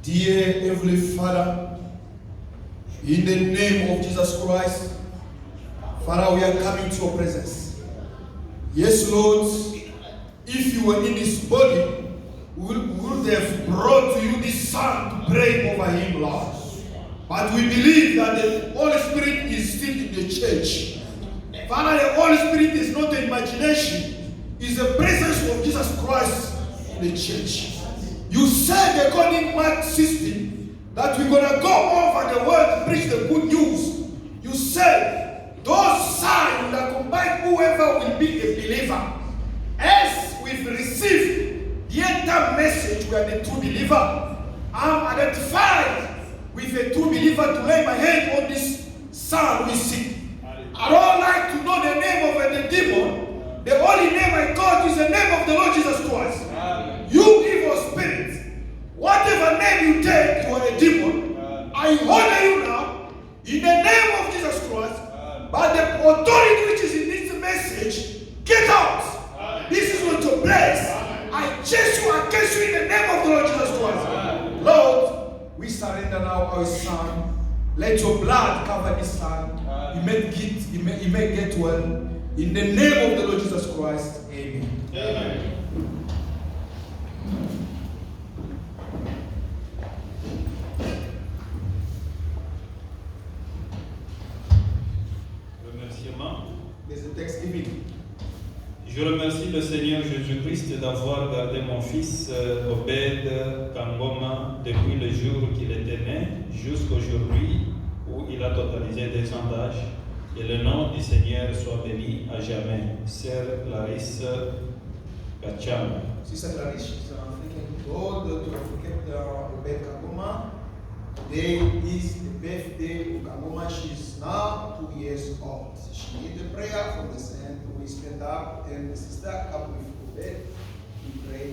Dear Heavenly Father, in the name of Jesus Christ, Father, we are coming to your presence. Yes, Lord, if you were in this body, we would have brought to you this son to pray over him, Lord. But we believe that the Holy Spirit is still in the church. Father, the Holy Spirit is not the imagination, it's the presence of Jesus Christ in the church. You said, according to Mark 16, that we're going to go over the world to preach the good news. You said, those signs will accompany whoever will be a believer. As we've received the entire message, we are the true believer. I'm identified with a true believer to lay my hand on this son who is sick. I don't like to know the name of the demon. The only name I got is the name of the Lord Jesus Christ. You evil spirit, whatever name you take, you are a demon. I honor you now in the name of Jesus Christ. But the authority which is in this message, get out. This is not your place. I chase you against you in the name of the Lord Jesus Christ. Lord, we surrender now our son. Let your blood cover this son. He may get well. In the name of the Lord Jesus Christ. Amen. Amen. There's a thanksgiving. Je remercie le Seigneur Jésus-Christ d'avoir gardé mon fils Obed Kangoma depuis le jour qu'il était né jusqu'aujourd'hui où il a totalisé 2 ans d'âge. Et le nom du Seigneur soit béni à jamais. Sœur Clarisse Kacham. Sister Clarisse is thanking God to forget Obed Kangoma. Today is the birthday of Kangoma. She is now 2 years old. She needs a prayer from the saint. We stand up and the sister come with Obed. We pray.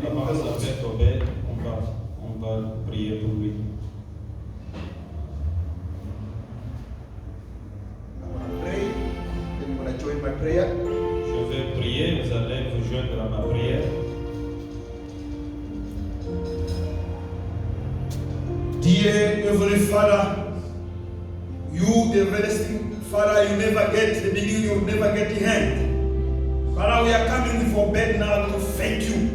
Avant sa fête Obed, on va prier pour lui. I'm going to pray. Then you're going to join my prayer. Je vais prier, vous allez vous joindre à ma prière. Dear Heavenly Father, you, the everlasting Father, you never get the beginning, you never get the end. Father, we are coming with your bed now to thank you.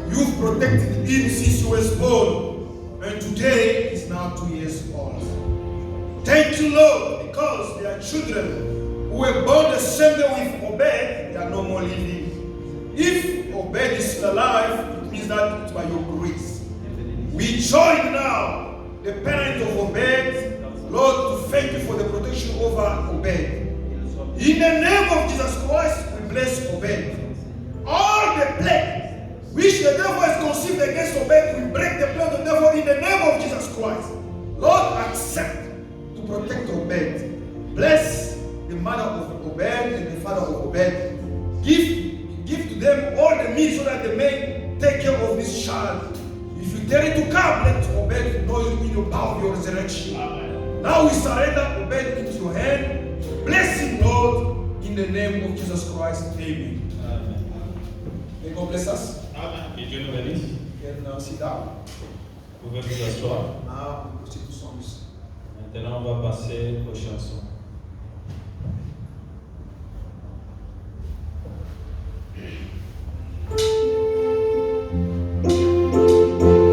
You've protected him since he was born, and today he's now 2 years old. Thank you, Lord, because there are children who were born the same day with Obed, they are no more living. If Obed is still alive, it means that it's by your grace. We join now the parent of Obed, Lord, to thank you for the protection over Obed. In the name of Jesus Christ, we bless Obed. All the plague which the devil has conceived against Obed, we break the plan of the devil in the name of Jesus Christ. Lord, accept to protect Obed. Bless the mother of Obed and the father of Obed. Give to them all the means so that they may take care of this child. If you dare to come, let Obed know you in your power of your resurrection. Amen. Now we surrender Obed into your hand. Bless him, Lord, in the name of Jesus Christ. Amen. Amen. May God bless us. Amen. Que Dieu nous bénisse. And now sit down. Vous pouvez vous asseoir. Now we proceed to songs. Maintenant, on va passer aux chansons. I know,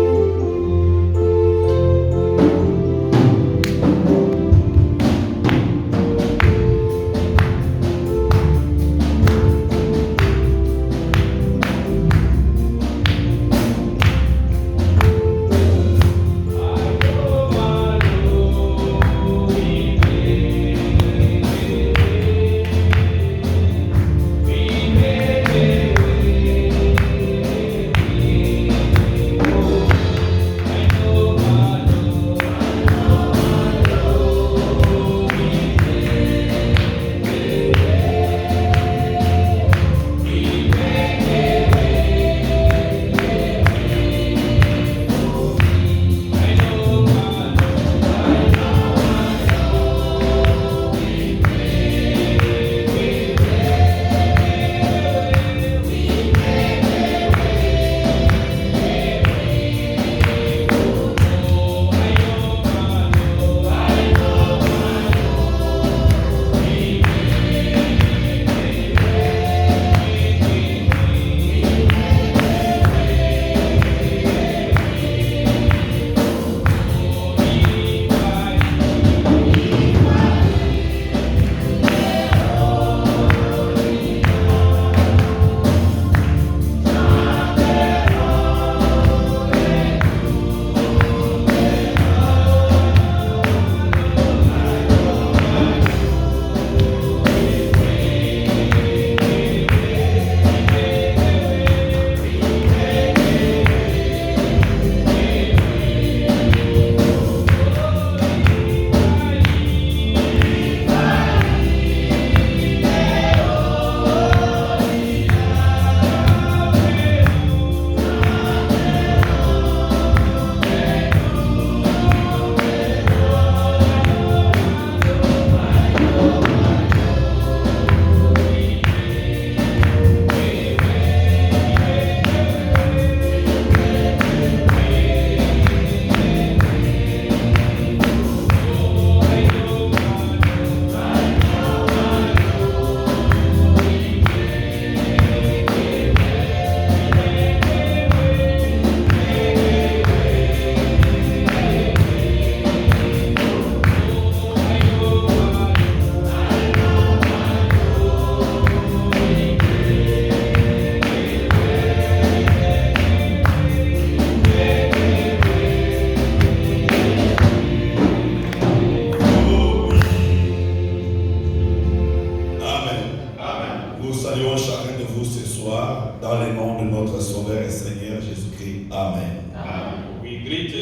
Amen. We greet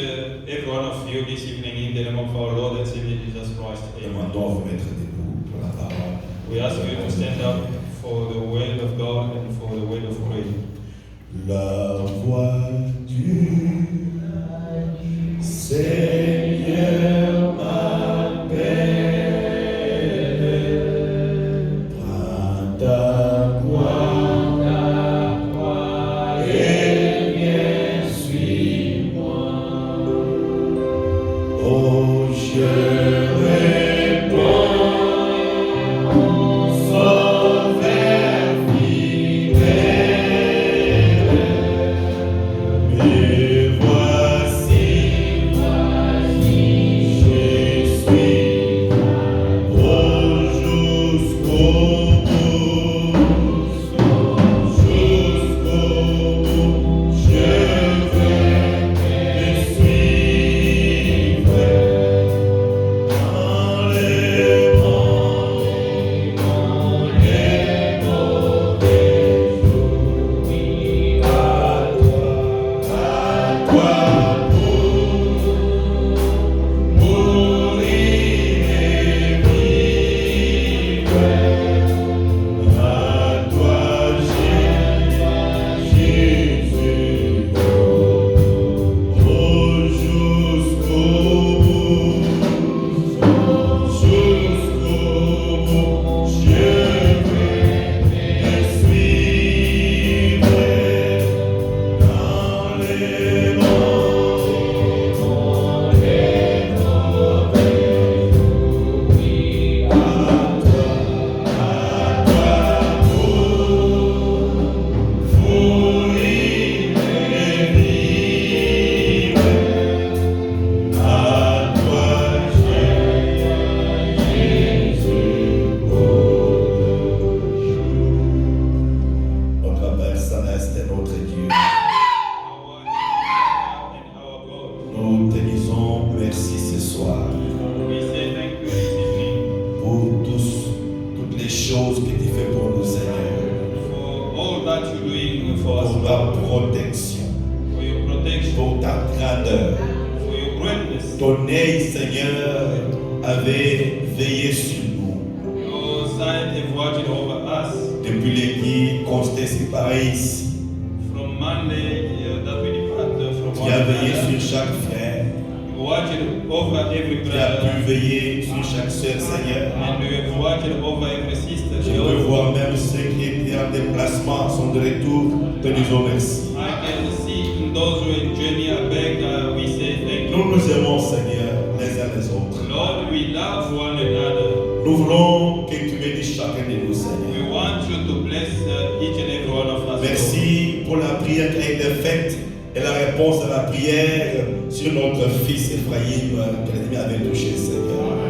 every one of you this evening in the name of our Lord and Savior Jesus Christ. Amen. Demandons à vous mettre debout pour la parole. We ask you to stand up for the word of God and for the word of prayer. La voix du Seigneur m'appelle. Prends ta croix et viens, suis-moi. Oh, je réponds, Sauveur fidèle. Et voici, je suis jusqu'au bout, je vais te suivre dans les mauvais jours, à toi pour mourir et vivre, à toi Jésus, jusqu'au bout, je vais te suivre dans les mauvais jours, à toi pour mourir et vivre, à toi Notre Père Céleste est notre Dieu. Our Father and our God, Nous te disons merci ce soir we say thank you this evening pour toutes les choses que tu fais pour nous, Seigneur, for all that you're doing for us, pour ta Lord, protection, for your protection, pour ta grandeur. for your greatness. Ton œil, Seigneur, avait veillé sur nous Your sight have watched over us depuis les jours qu'on s'était séparés ici. from Monday that we departed from Tu one as veillé another. sur chaque frère, You watched over every tu as pu brother, veiller sur chaque sœur, Seigneur. and you have watched over every sister. Je peux voir même ceux qui étaient en déplacement sont de retour. Te disons merci. I can see in those who in journey are back, we say thank you. Nous nous aimons, Seigneur, les uns les autres. Lord, we love one another. Nous voulons que tu bénisses chacun de nous, We Seigneur. want you to bless each and every one of us. Merci pour la prière qui a été faite et la réponse à la prière sur notre fils Ephraïm que l'ennemi avait touché, Seigneur.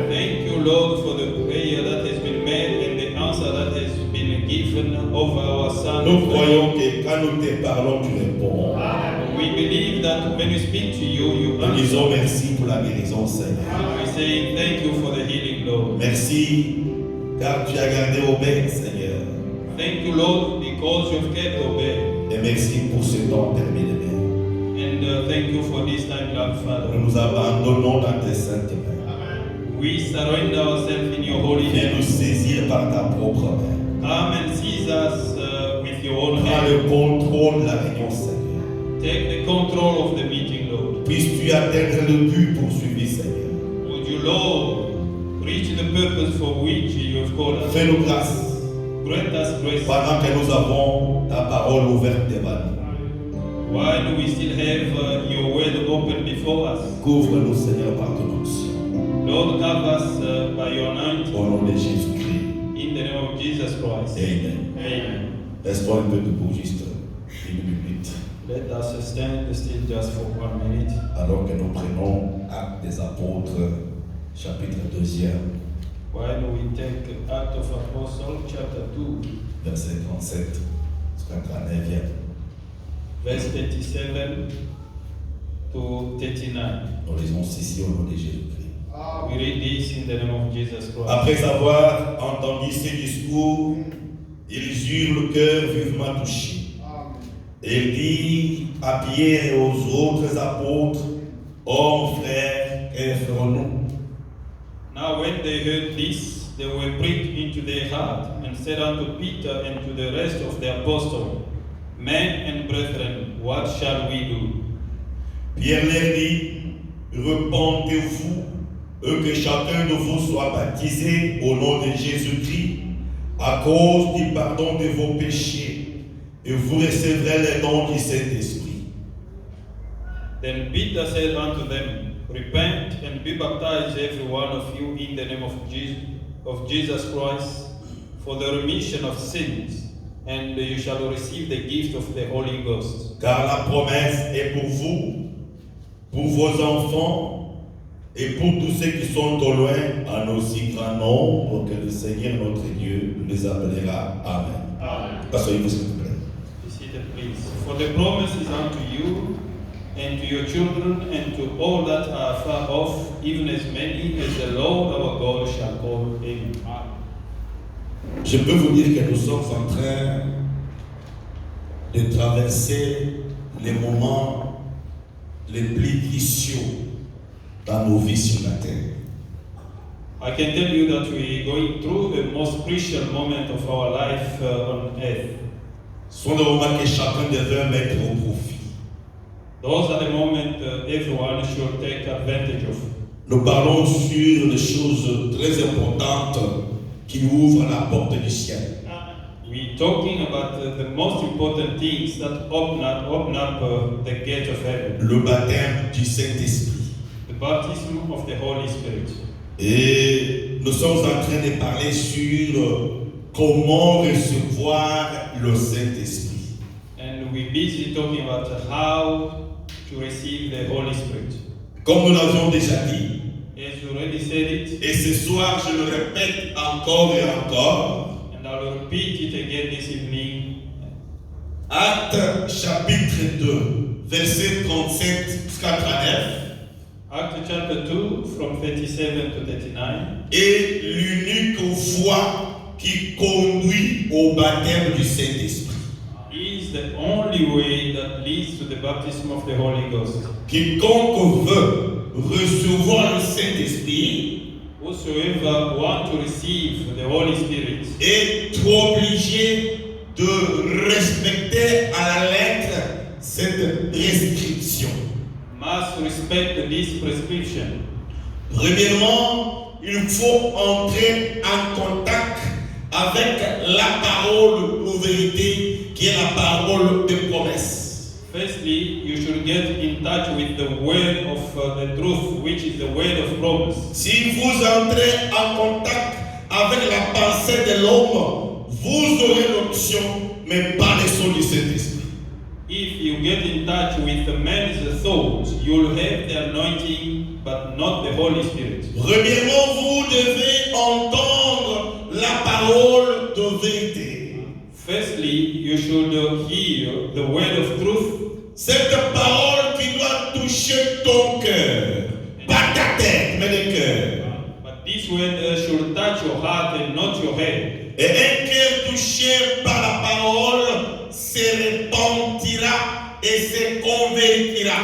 Thank you, Lord, for the prayer that has been made and the answer that has been given over our son. Nous croyons que quand nous te parlons, tu réponds. We believe that when we speak to you, you Nous answer. disons merci pour la guérison, Seigneur. We say thank you for the healing, Lord. Merci car tu as gardé Obed, Seigneur. Thank you, Lord, because you've kept obey. Et merci pour ce temps terminé. And thank you for this time, Lord Nous Father. nous abandonnons dans tes saintes mains. We surrender ourselves in your holy Viens nous hands. saisir par ta propre main. Come and seize us with your own Prends hand. le contrôle de la réunion, Seigneur. Take the control of the meeting, Lord. Puisses-tu atteindre le but poursuivi, Seigneur. Would you, Lord, reach the purpose for which you have called us? Fais-nous grâce Grant us grace pendant que nous avons ta parole ouverte devant nous. while we still have your word open before us. Couvre-nous, Seigneur, par ton onction. Lord, cover us by your anointing. Au nom de Jésus-Christ. In the name of Jesus Christ. Amen. Amen. Restons un peu debout juste une minute. Let us stand still just for 1 minute. Alors que nous prenons Actes des Apôtres, chapitre 2, While we take Act of Apostle, chapter 2, verset 37 jusqu'à 39. verse 37 to 39. Nous lisons ceci au nom de Jésus-Christ. We read this in the name of Jesus Christ. Après avoir entendu ces discours, ils eurent le cœur vivement touché. Et ils dirent à Pierre et aux autres apôtres, hommes, frères, que ferons-nous? Now when they heard this, they were pricked into their heart, and said unto Peter and to the rest of the apostles, Men and brethren, what shall we do? Pierre leur dit, repentez-vous, et que chacun de vous soit baptisé au nom de Jésus-Christ, à cause du pardon de vos péchés, et vous recevrez les dons du Saint-Esprit. Then Peter said unto them, Repent and be baptized every one of you in the name of Jesus Christ for the remission of sins, and you shall receive the gift of the Holy Ghost. Car la promesse est pour vous, pour vos enfants, et pour tous ceux qui sont au loin, en aussi grand nombre que le Seigneur notre Dieu les appellera. Amen. Amen. Asseyez-vous s'il vous plaît. Be seated, please. For the promise is unto you, and to your children, and to all that are far off, even as many as the Lord our God shall call. Amen. Je peux vous dire que nous sommes en train de traverser les moments les plus cruciaux dans nos vies sur la terre. I can tell you that we are going through the most crucial moment of our life on earth. Ce sont des moments que chacun devrait mettre au profit. Those are the moments everyone should take advantage of. Nous parlons sur des choses très importantes qui ouvrent la porte du ciel. We're talking about the most important things that open up the gate of heaven. Le baptême du Saint-Esprit. The baptism of the Holy Spirit. Et nous sommes en train de parler sur comment recevoir le Saint-Esprit. And we're busy talking about how to receive the Holy Spirit. Comme nous l'avions déjà dit, As you already said it, et ce soir je le répète encore et encore, and I will repeat it again this evening. Actes chapitre 2, verset 37 jusqu'à 39, Acts chapter 2 from 37 to 39 est l'unique voie qui conduit au baptême du Saint-Esprit. is the only way that leads to the baptism of the Holy Ghost. Quiconque veut recevoir le Saint-Esprit Whosoever want to receive the Holy Spirit est obligé de respecter à la lettre cette restriction. must respect this prescription. Premièrement, il faut entrer en contact avec la parole de vérité qui est la parole de promesse. Firstly, you should get in touch with the word of the truth, which is the word of promise. Si vous entrez en contact avec la pensée de l'homme, vous aurez l'option, mais pas les sons du Saint-Esprit. If you get in touch with the man's thoughts, you'll have the anointing, but not the Holy Spirit. Premièrement, vous devez entendre la parole de vérité. Firstly, you should hear the word of truth. Cette parole qui doit toucher ton cœur, pas ta tête, mais le cœur. But this word should touch your heart and not your head. Et un cœur touché par la parole se repentira et se convertira.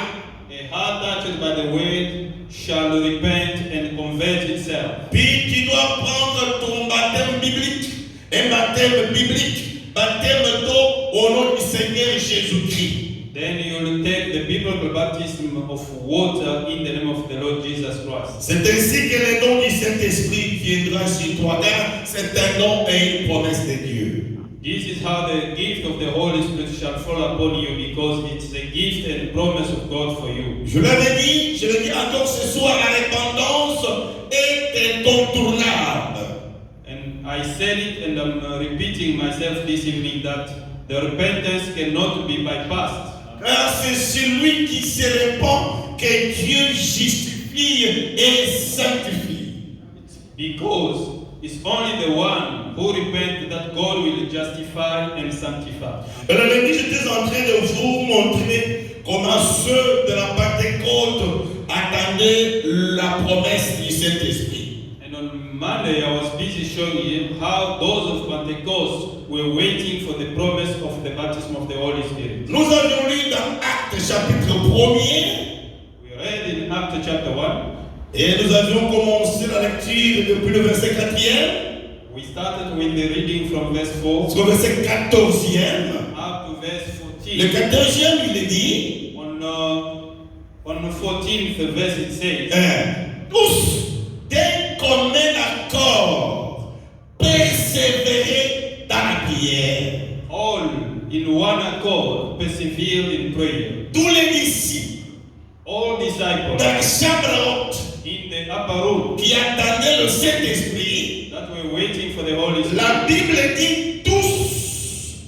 A heart touched by the word shall repent and convert itself. Puis tu dois prendre ton baptême biblique, un baptême biblique, baptême d'eau au nom du Seigneur Jésus-Christ. Then you will take the biblical baptism of water in the name of the Lord Jesus Christ. C'est ainsi que le don du Saint-Esprit viendra sur toi, car c'est un don et une promesse de Dieu. This is how the gift of the Holy Spirit shall fall upon you, because it's a gift and promise of God for you. Je l'avais dit, je le dis encore ce soir, la repentance est incontournable. And I said it, and I'm repeating myself this evening, that the repentance cannot be bypassed. Car c'est celui qui se répand que Dieu justifie et sanctifie. Because it's only the one who repents that God will justify and sanctify. Et le lundi, j'étais en train de vous montrer comment ceux de la Pentecôte attendaient la promesse du Saint-Esprit. And on Monday, I was busy showing you how those of Pentecost were waiting for the promise of the baptism of the Holy Spirit. Nous avions lu dans Actes chapitre 1er. We read in Acts chapter 1. Et nous avions commencé la lecture depuis le verset 4e. We started with the reading from verse 4 Jusqu'au verset 14e. up to verse Le 14. 14e, il est dit, On the 14th verse it says, tous d'un commun accord, persévérer dans la prière. all in one accord persevered in prayer. Tous les disciples All dans disciples la chambre haute in the upper room qui attendaient le Saint-Esprit, that were waiting for the Holy Spirit. la Bible dit tous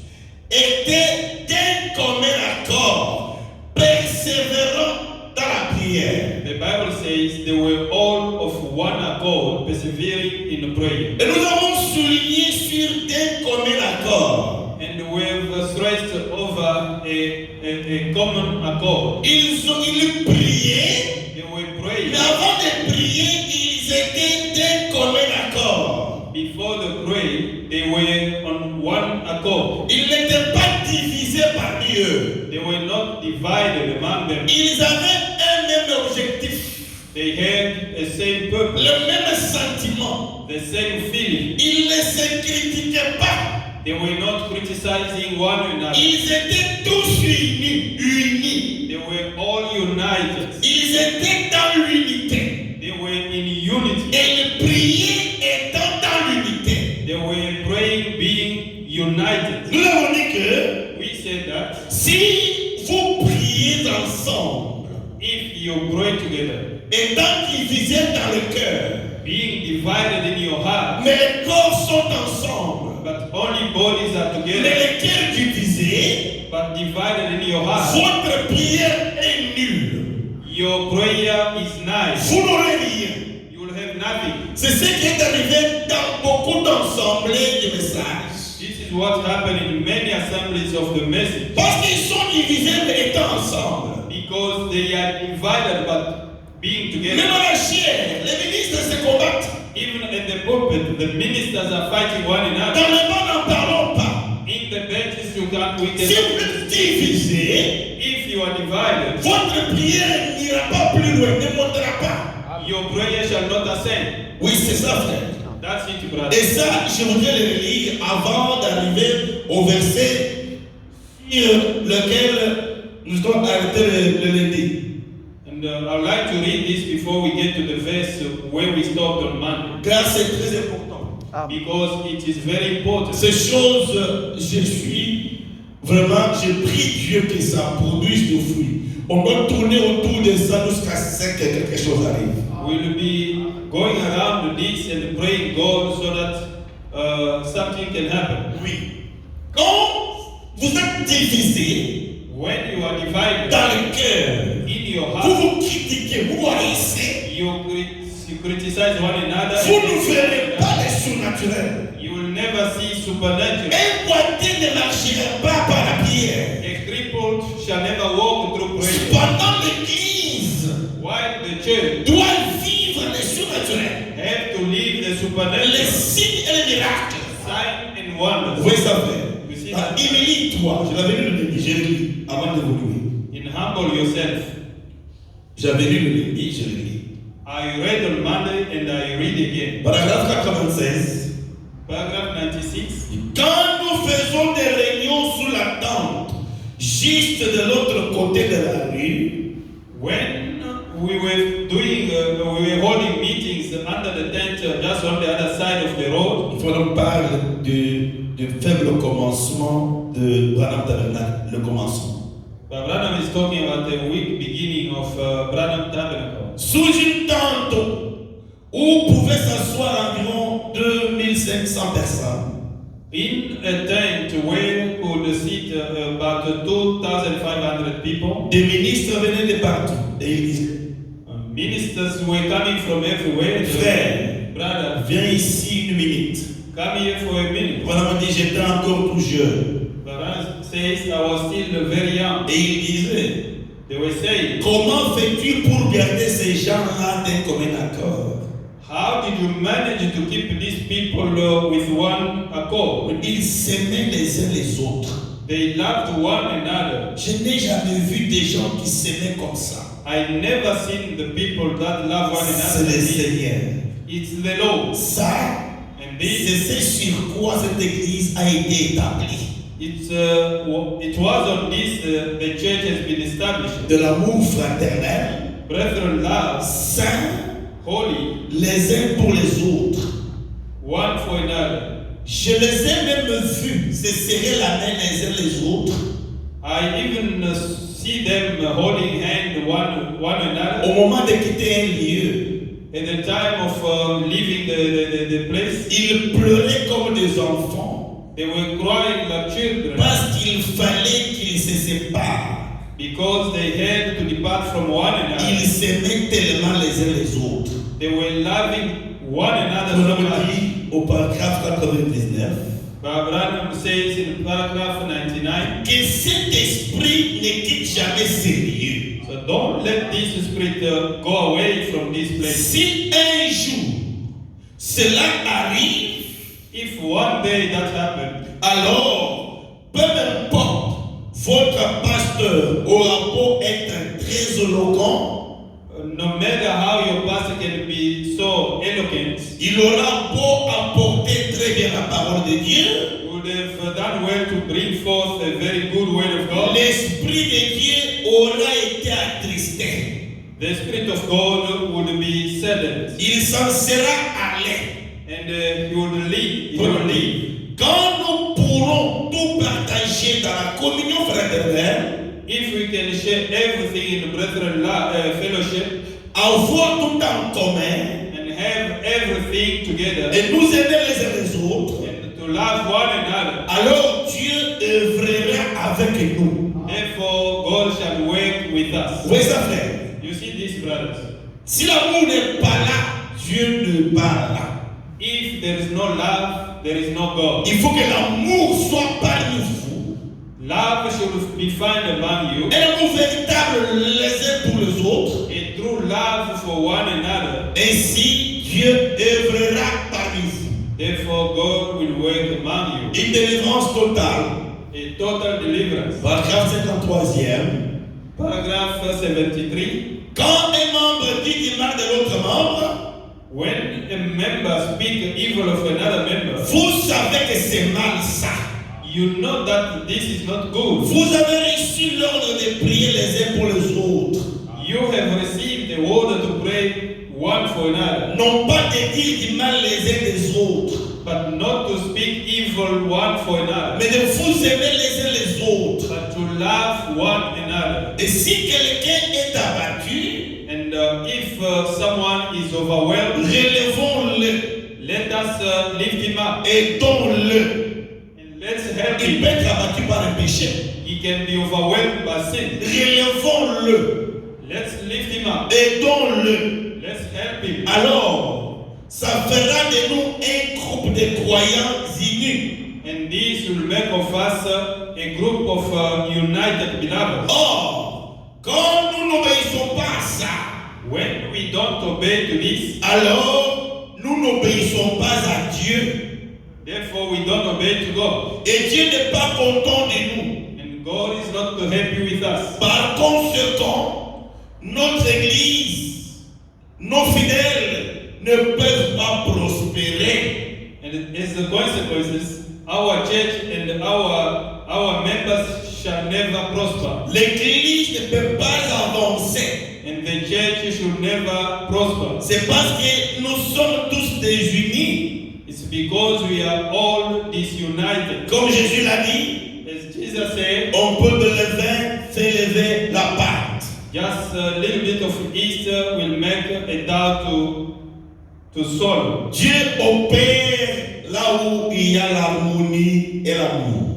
étaient d'un commun accord, persévérant dans la prière. The Bible says they were all of one accord persevering in prayer. Et nous avons souligné sur d'un commun accord. And we have stressed over a common accord. Ils priaient, They were mais praying. avant de prier, ils étaient d'un commun accord. Before the prayer, they were on one accord. Ils n'étaient pas divisés parmi eux. They were not divided among them. Ils avaient un même objectif, They had a same purpose, le même sentiment. the same feeling. Ils ne se critiquaient pas. They were not criticizing one another. Ils étaient tous unis. They were all united. Ils étaient dans l'unité. They were in unity. Et ils priaient étant dans l'unité. They were praying being united. Nous avons dit que We said that si vous priez ensemble, if you pray together, étant divisés dans le cœur, being divided in your heart, mais les corps sont ensemble, but only bodies are mais together, les cœurs divisés, but divided in your heart, votre prière est nulle. your prayer is nice. Vous n'aurez rien. You will have nothing. C'est ce qui est arrivé dans beaucoup d'assemblées de messages. This is what happened in many assemblies of the message. Parce qu'ils sont divisés mais étant ensemble. Because they are divided but being Même together. à la chair, les ministres se combattent. Even at the pulpit, the ministers are fighting one Dans another. les bancs, n'en parlons pas. In the benches, you can't we Si can. vous êtes divisés, If you are divided, votre prière n'ira pas plus loin, ne montera pas. your prayer shall not ascend. Oui, c'est ça, frère. That's it, brother. Et ça, je voudrais le relire avant d'arriver au verset sur lequel nous devons arrêter le lundi. And I would like to read this before we get to the verse where we stopped on Monday, Car c'est très important. because it is very important. Ces choses, je prie Dieu que ça produise du fruit. On doit tourner autour de ça jusqu'à ce que quelque chose arrive. We'll be going around this and praying God so that something can happen. Oui. Quand vous êtes divisés When you are divided dans le cœur, in your vous heart, vous critiquez, vous haïssez, you criticize one another. vous ne verrez pas les surnaturels. You will never see supernatural. Un boité ne marchera pas par la prière. A crippled shall never walk through prayer. Cependant, l'Église While the church doit vivre les surnaturels, have to live the les supernatural, signes et les miracles. sign and Vous wonders. voyez ça, frère? You see Ah, that? humilie-toi. Je l'avais lu le lundi, j'ai lu avant d'évoluer. In humble yourself. J'avais lu le lundi, je l'ai lu. I read on Monday and I read again. Paragraphe 96. Paragraph 96. Quand nous faisons des réunions sous la tente, juste de l'autre côté de la rue, When we were doing, we were holding meetings under the tent just on the other side of the road. il faut donc parler du faible commencement de Branham Tabernacle, le commencement. Branham is talking about the weak beginning of Branham Tabernacle. Sous une tente où pouvaient s'asseoir environ 2500 personnes. In a tent where could sit about 2,500 people, Des ministres venaient de partout et ils disaient, ministers were coming from everywhere. frère, Brother, viens ici une minute. come here for a minute. Branham dit, j'étais encore tout jeune. Branham says, I was still very young. Et il disait, They were saying, comment fais-tu pour garder ces gens-là d'un commun accord? how did you manage to keep these people with one accord? Ils s'aimaient les uns les autres. They loved one another. Je n'ai jamais vu des gens qui s'aimaient comme ça. I never seen the people that love one C'est another. le Seigneur. It's the Lord. Ça, And c'est this, ce sur quoi cette église a été établie. it was on this the church has been established. De l'amour fraternel, Brethren, love, saint, holy, les uns pour les autres. one for another. Je les ai même vus se serrer la main les uns les autres I even see them holding hand one another. au moment de quitter un lieu. At the time of leaving the place, Ils pleuraient comme des enfants they were crying like children parce qu'il fallait qu'ils se séparent. because they had to depart from one another. Ils s'aimaient tellement les uns les autres. They were loving one another On so a much. dit au paragraphe 99 Abraham says in paragraph 99, que cet esprit ne quitte jamais ces lieux. so don't let this spirit go away from this place. Si un jour cela arrive, If one day that happened, alors peu importe votre pasteur aura beau être très éloquent, no matter how your pastor can be so eloquent, il aura beau apporter très bien la parole de Dieu, would have done well to bring forth a very good word of God. l'esprit de Dieu aura été attristé. The Spirit of God would be saddened, Il s'en sera allé. and he would leave. He would leave. Quand nous pourrons tout partager dans la communion fraternelle, If we can share everything in the brethren fellowship avoir tout en commun and have everything together et nous aider les uns les autres, and to love one another, alors Dieu œuvrera avec nous. therefore God shall work with us. Vous voyez ça, frère? You see this, brothers? Si l'amour n'est pas là, Dieu ne pas là. If there is no love, there is no God. Il faut que l'amour soit parmi vous. Love should be found among you, Un amour véritable les uns pour les autres. a true love for one another. Ainsi, Dieu œuvrera parmi vous. Therefore God will work among you. Une délivrance totale. A total deliverance. Paragraphe 53e. Paragraph 73. Quand un membre dit du mal de l'autre membre, When a member speaks evil of another member, vous savez que c'est mal ça. you know that this is not good. Vous avez reçu l'ordre de prier les uns pour les autres. You have received the order to pray one for another, Non pas de dire du mal les uns des autres, but not to speak evil one for another, mais de vous aimer les uns les autres. but to love one another. Et si quelqu'un est abattu, And if someone is overwhelmed, relevons-le, let us lift him up aidons-le. and let's help Il him. peut être abattu par un péché. He can be overwhelmed by sin. Relevons-le, Let's lift him up. aidons-le. Let's help him. Alors, ça fera de nous un groupe de croyants unis. And this will make of us a group of united beloveds. Or, quand nous n'obéissons pas à ça, When we don't obey to this, alors nous n'obéissons pas à Dieu. therefore we don't obey to God. Et Dieu n'est pas content de nous. And God is not happy with us. Par conséquent, notre Église, nos fidèles ne peuvent pas prospérer. And as the consequences, our church and our members shall never prosper. L'Église ne peut pas avancer. And the church should never prosper. C'est parce que nous sommes tous désunis. It's because we are all disunited. Comme Jésus l'a dit, As Jesus said, on peut de levain faire lever la pâte. just a little bit of yeast will make a dough to swallow. Dieu opère là où il y a l'harmonie et l'amour.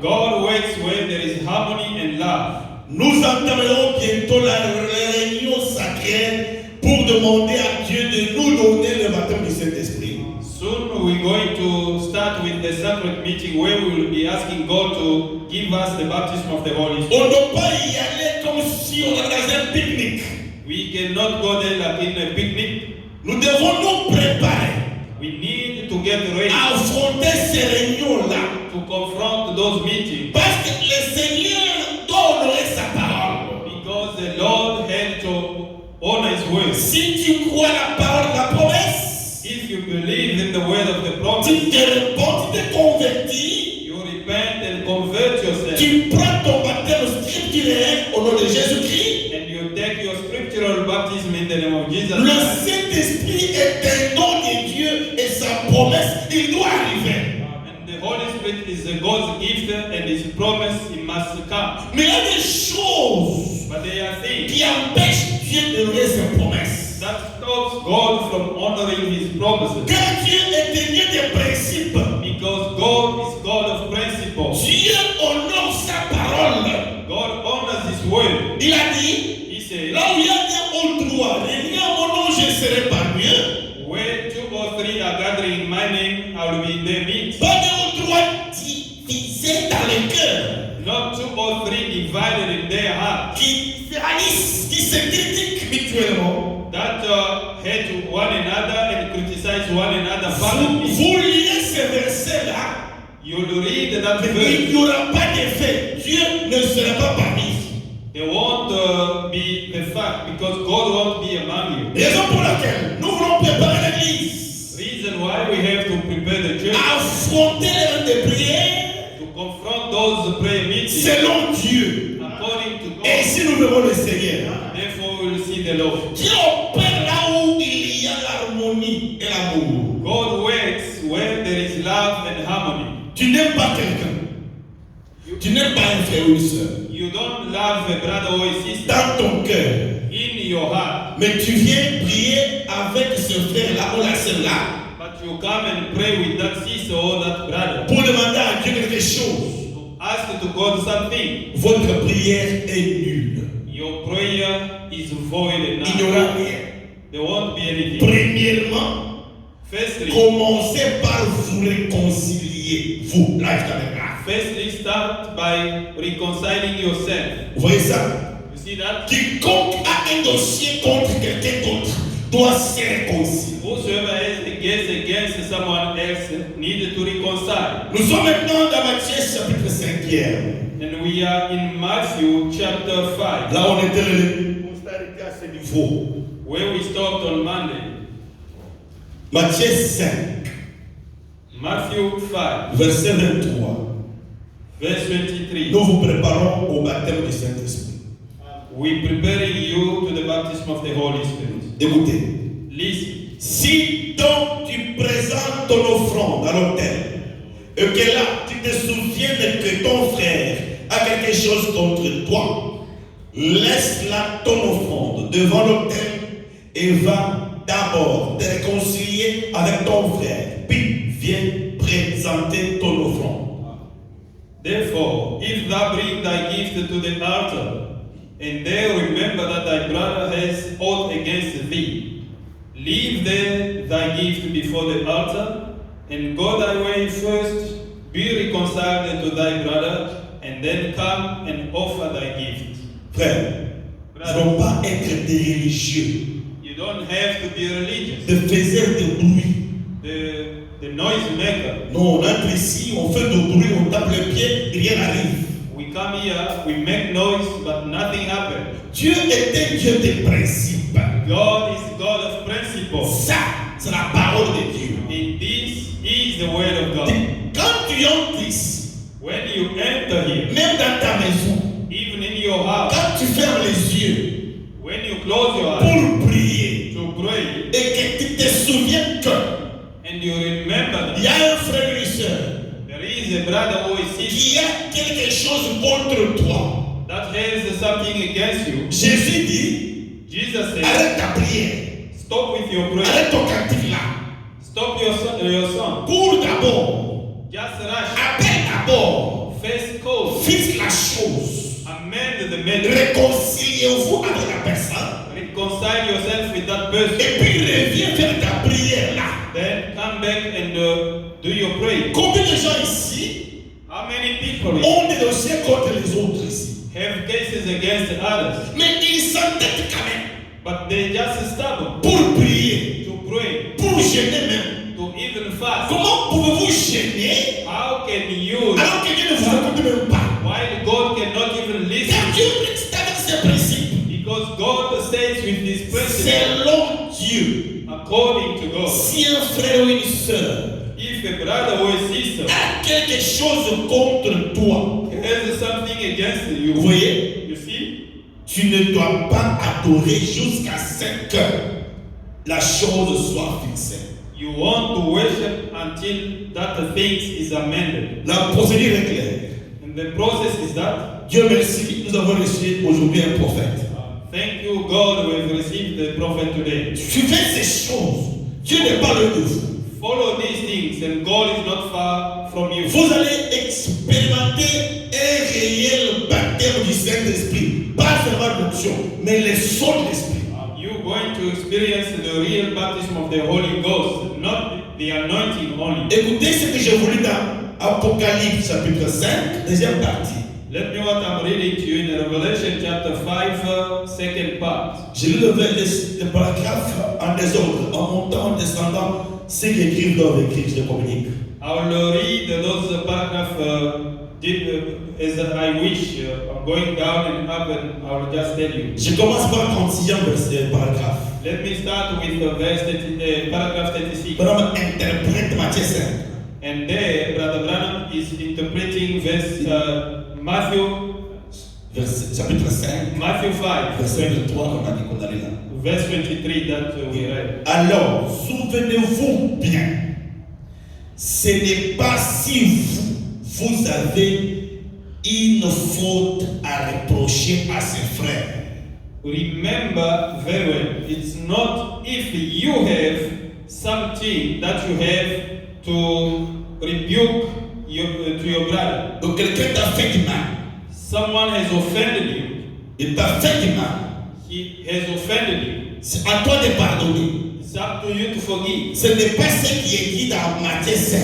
God works where there is harmony and love. Nous entamerons bientôt la réunion sacrée pour demander à Dieu de nous donner le baptême du Saint-Esprit. Soon we're going to start with the sacred meeting where we will be asking God to give us the baptism of the Holy On Spirit. ne peut pas y aller comme si on était dans un pique-nique. We cannot go there like in a picnic. Nous devons nous préparer We need to get ready à affronter ces réunions-là. to confront those meetings. Parce que le Seigneur doit honorer sa parole. Because the Lord had to honor His word. Si tu crois la parole de la promesse, If you believe in the word of the promise, tu te réponds, tu te convertis, you repent and convert yourself, tu prends ton baptême scripturaire au nom de Jésus-Christ. and you take your scriptural baptism in the name of Jesus Le Christ. Saint-Esprit est un don de Dieu et sa promesse, il doit arriver. And the Holy Spirit is a God's gift and His promise, He must come. Mais il y a des choses But there are things qui empêchent Dieu de donner ses promesses. that stops God from honoring His promises. Car Dieu est un Dieu de principes. Because God is God of principles. Dieu honore sa parole. God honors His word. Il a dit, He said, là où il y a un ou trois, réunis en mon nom, je serai parmi eux. where 2 or 3 are gathering in my name, I will be in their midst. Pas deux ou trois divisés dans le cœur, Not 2 or 3 divided in their heart. qui se haïssent, qui se critiquent mutuellement. That hate one another and criticize one another Vous, publicly. vous lisez ce verset-là, You'll read that mais il verse. n'y aura pas d'effet. Dieu ne sera pas parmi vous. They won't be the fact because God won't be among you. Raison pour laquelle nous voulons préparer l'église, Reason why we have to prepare the church affronter les de prière to confront those prayer meetings selon Dieu. according to God. Et si nous verrons le Seigneur, Therefore, we will see the Lord. Dieu opère là où il y a l'harmonie et l'amour. God works where there is love and harmony. Tu n'aimes pas quelqu'un, tu n'aimes pas un frère ou une soeur You don't love a brother or a sister dans ton cœur, in your heart, mais tu viens prier avec ce frère-là ou la sœur-là but you come and pray with that sister or that brother pour demander à Dieu quelque chose. to ask to God something. Votre prière est nulle. Your prayer is void and Il n'y aura nothing. rien. There won't be anything. Premièrement, Firstly, commencez par vous réconcilier. Vous, là, je t'avais là. firstly, start by reconciling yourself. Vous voyez ça? You see that? Quiconque a un dossier contre quelqu'un d'autre doit se réconcilier. Whosoever has a case against someone else needs to reconcile. Nous sommes maintenant dans Matthieu chapitre 5. And we are in Matthew chapter 5, Là, on était à ce niveau. where we stopped on Monday. Matthieu 5, Matthew 5, verset 23. verse 23. Nous vous préparons au baptême du Saint-Esprit. We preparing you to the baptism of the Holy Spirit. Écoutez. Listen. Si donc tu présentes ton offrande à l'autel et que là tu te souviens que ton frère a quelque chose contre toi, laisse là ton offrande devant l'autel et va d'abord te réconcilier avec ton frère, puis viens présenter ton offrande. Therefore, if thou bring thy gift to the altar, and there remember that thy brother has aught against thee, leave there thy gift before the altar, and go thy way first, be reconciled to thy brother, and then come and offer thy gift. Frère, ne faut pas être des religieux, You don't have to be religious, de faiseurs de bruit. the noise maker. Non, on entre ici, on fait du bruit, on tape les pieds, rien n'arrive. We come here, we make noise, but nothing happens. Dieu est un Dieu de principe. God is God of principle. Ça, c'est la parole de Dieu. And this is the word of God. Quand tu entres ici, When you enter here, même dans ta maison, even in your house, quand tu fermes les yeux when you close your eyes pour prier to pray, et que tu te souviens que and you remember il that y a un frère ou une soeur there is a brother or a sister qui a quelque chose contre toi, that has something against you, Jésus dit, Jesus said, arrête ta prière, stop with your prayer. arrête ton cantique là. Stop your song. Cours d'abord, Just rush. appelle d'abord, First cause. fixe la chose, Amend the matter. réconciliez-vous avec la personne. Reconcile yourself with that person. Et puis reviens faire ta prière là. Then come back and do your prayer. Combien de gens ici How many people ont des dossiers contre les autres ici? have cases against others, Mais ils s'entêtent quand même but they just stubborn pour prier, to pray, pour gêner même. to even fast? Comment pouvez-vous gêner How can you, alors que Dieu ne vous écoute même pas? while says with this principle, selon Dieu, according to God, si un frère ou une sœur if a brother or a sister a quelque chose contre toi, has something against vous you, voyez, you see, tu ne dois pas adorer jusqu'à ce que la chose soit fixée. you want to worship until that thing is amended. La procédure est claire. And the process is that, Dieu merci, nous avons reçu aujourd'hui un prophète. thank you God, we have received the prophet today. Suivez ces choses. Dieu n'est pas loin de vous. Follow these things and God is not far from you. Vous allez expérimenter un réel baptême du Saint-Esprit. Pas seulement l'onction, mais les sons de l'Esprit. You're going to experience the real baptism of the Holy Ghost, not the anointing only. Écoutez ce que j'ai voulu dans Apocalypse chapitre 5, deuxième partie. Let me what I'm reading to you in Revelation chapter 5, second part. J'ai lu le paragraphe en désordre, en montant, en descendant. Ce qu'écrivent doivent écrire, je les communique. I will read those paragraphs as I wish. I'm going down and up and I will just tell you. Je commence par le 36e verset, paragraphe. Let me start with paragraph 36. Brahma interprète Matthieu 5. And there, Brother Branham is interpreting verse Matthew Chapitre 5, 5, verset 23, on a dit qu'on allait là. verse 23 that we read. Alors, souvenez-vous bien, ce n'est pas si vous avez une faute à reprocher à ses frères. Remember very well, it's not if you have something that you have to rebuke to your brother. Donc quelqu'un t'a fait du mal. Someone has offended you. Il t'a fait du mal. He has offended you. C'est à toi de pardonner. It's up to you to forgive. Ce n'est pas ce qui est dit dans Matthieu 5,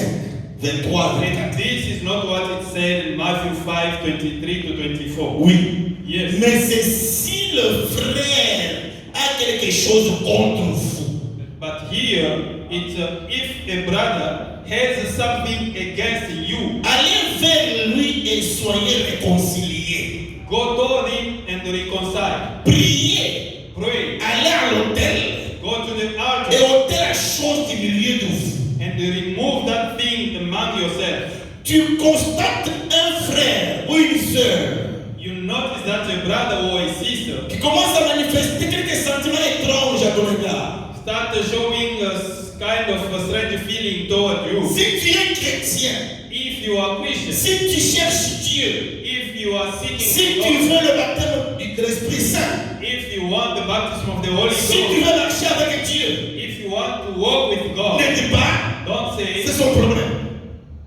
23, And 24. this is not what it said in Matthew 5, 23 to 24. Oui. Yes. Mais c'est si le frère a quelque chose contre vous. But here, it's if a brother has something against you, Allez vers lui et soyez réconciliés. go to him and reconcile. Priez. Pray. Allez à l'autel Go to the et altar ôtez la chose du milieu de vous. and remove that thing among yourselves. Tu constates un frère ou une sœur You notice that a brother or a sister qui commence à manifester quelques sentiments étranges à ton égard. start showing a kind of a strange feeling toward you. Si tu es chrétien, If you are Christian, si tu cherches Dieu, if you are seeking si tu God, veux le baptême de l'Esprit Saint, if you want the baptism of the Holy si tu Ghost, veux marcher avec Dieu, if you want to walk with God, ne dis pas, don't c'est say, son problème.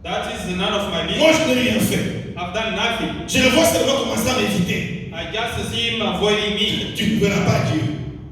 that is none of my Moi, business. je n'ai rien fait. I've done nothing. Je le vois seulement commencer à m'éviter. I just see him avoiding me. Tu ne verras pas Dieu.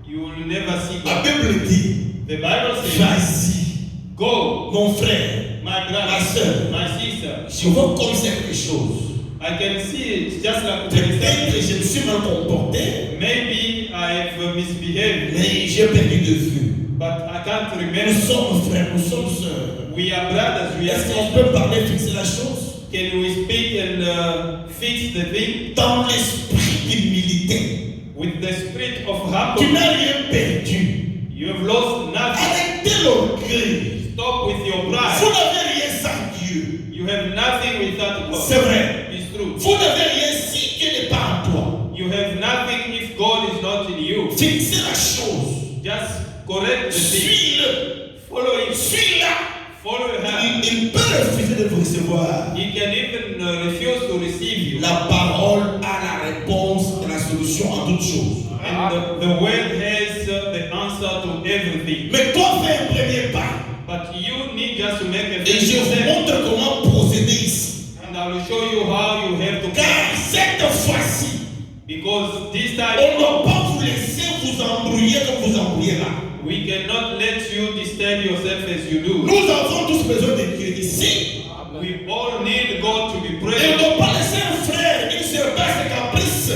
You will never see La God. Bible dit, The Bible says, vas-y, go, mon frère, my ma brother, soeur, my sister. je vois comme c'est quelque chose. I can see it just like there is Peut-être que something. je me suis mal comporté, Maybe I have misbehaved, mais j'ai perdu de vue. but I can't Nous remember. sommes frères, nous sommes sœurs. We are brothers, we are Est-ce qu'on sisters. peut parler, fixer la chose? Can we speak and fix the thing Dans l'esprit d'humilité, with the spirit of tu humbleness? n'as rien perdu. You have lost nothing. Arrêtez l'orgueil. Stop with your Vous pride. n'avez rien sans Dieu. You have nothing without C'est God. vrai. It's true. Vous n'avez rien si Dieu n'est pas en toi. You have nothing if God is not in you. Fixez la chose. Just correct the thing. Suis-le. Follow him. Suis-la. Follow him. Il peut refuser de vous recevoir. He can even refuse to receive you. La parole a la réponse et la solution à toutes choses. And the word has the answer to everything. Mais toi, fais un premier pas. But you need just to make a Et je first vous step. montre comment procéder ici. And I will show you how you have to. Car cette fois-ci, Because this on time ne va pas vous laisser vous embrouiller comme vous embrouillez là. we cannot let you disturb yourself as you do. Nous avons tous besoin de Dieu ici. We all need God to be Et on ne present. doit pas laisser un frère, une sœur, par ses caprices,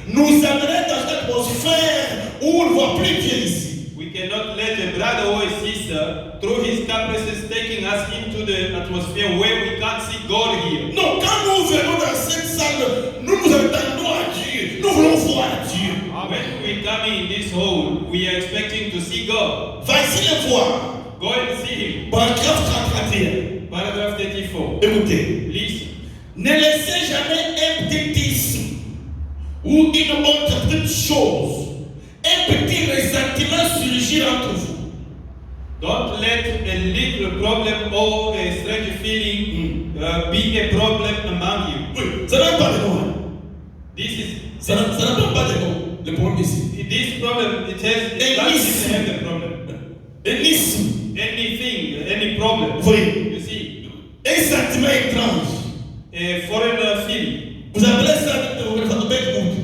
nous amener dans une atmosphère où on ne voit plus Dieu ici. We cannot let a brother or a sister, through his caprices, taking us into the atmosphere where we can't see God here. Non, quand nous venons dans cette salle, nous nous attendons à Dieu. Nous voulons voir Dieu. When we come in this hall, we are expecting to see God. Vas-y le voir. Go and see Him. Paragraphe 31. Paragraph 34. Écoutez. Listen. Ne laissez jamais un petit isme ou une autre petite chose, un petit ressentiment surgir entre vous. Don't let a little problem or a strange feeling be a problem among you. Oui, ça n'a pas de nom. Hein. Ça n'a pas de nom. Le problème ici. This problem, it doesn't have the problem. Un isme. Anything, any problem. Oui. You see, Un sentiment étrange. a foreign feeling. Vous appelez ça un bad mood.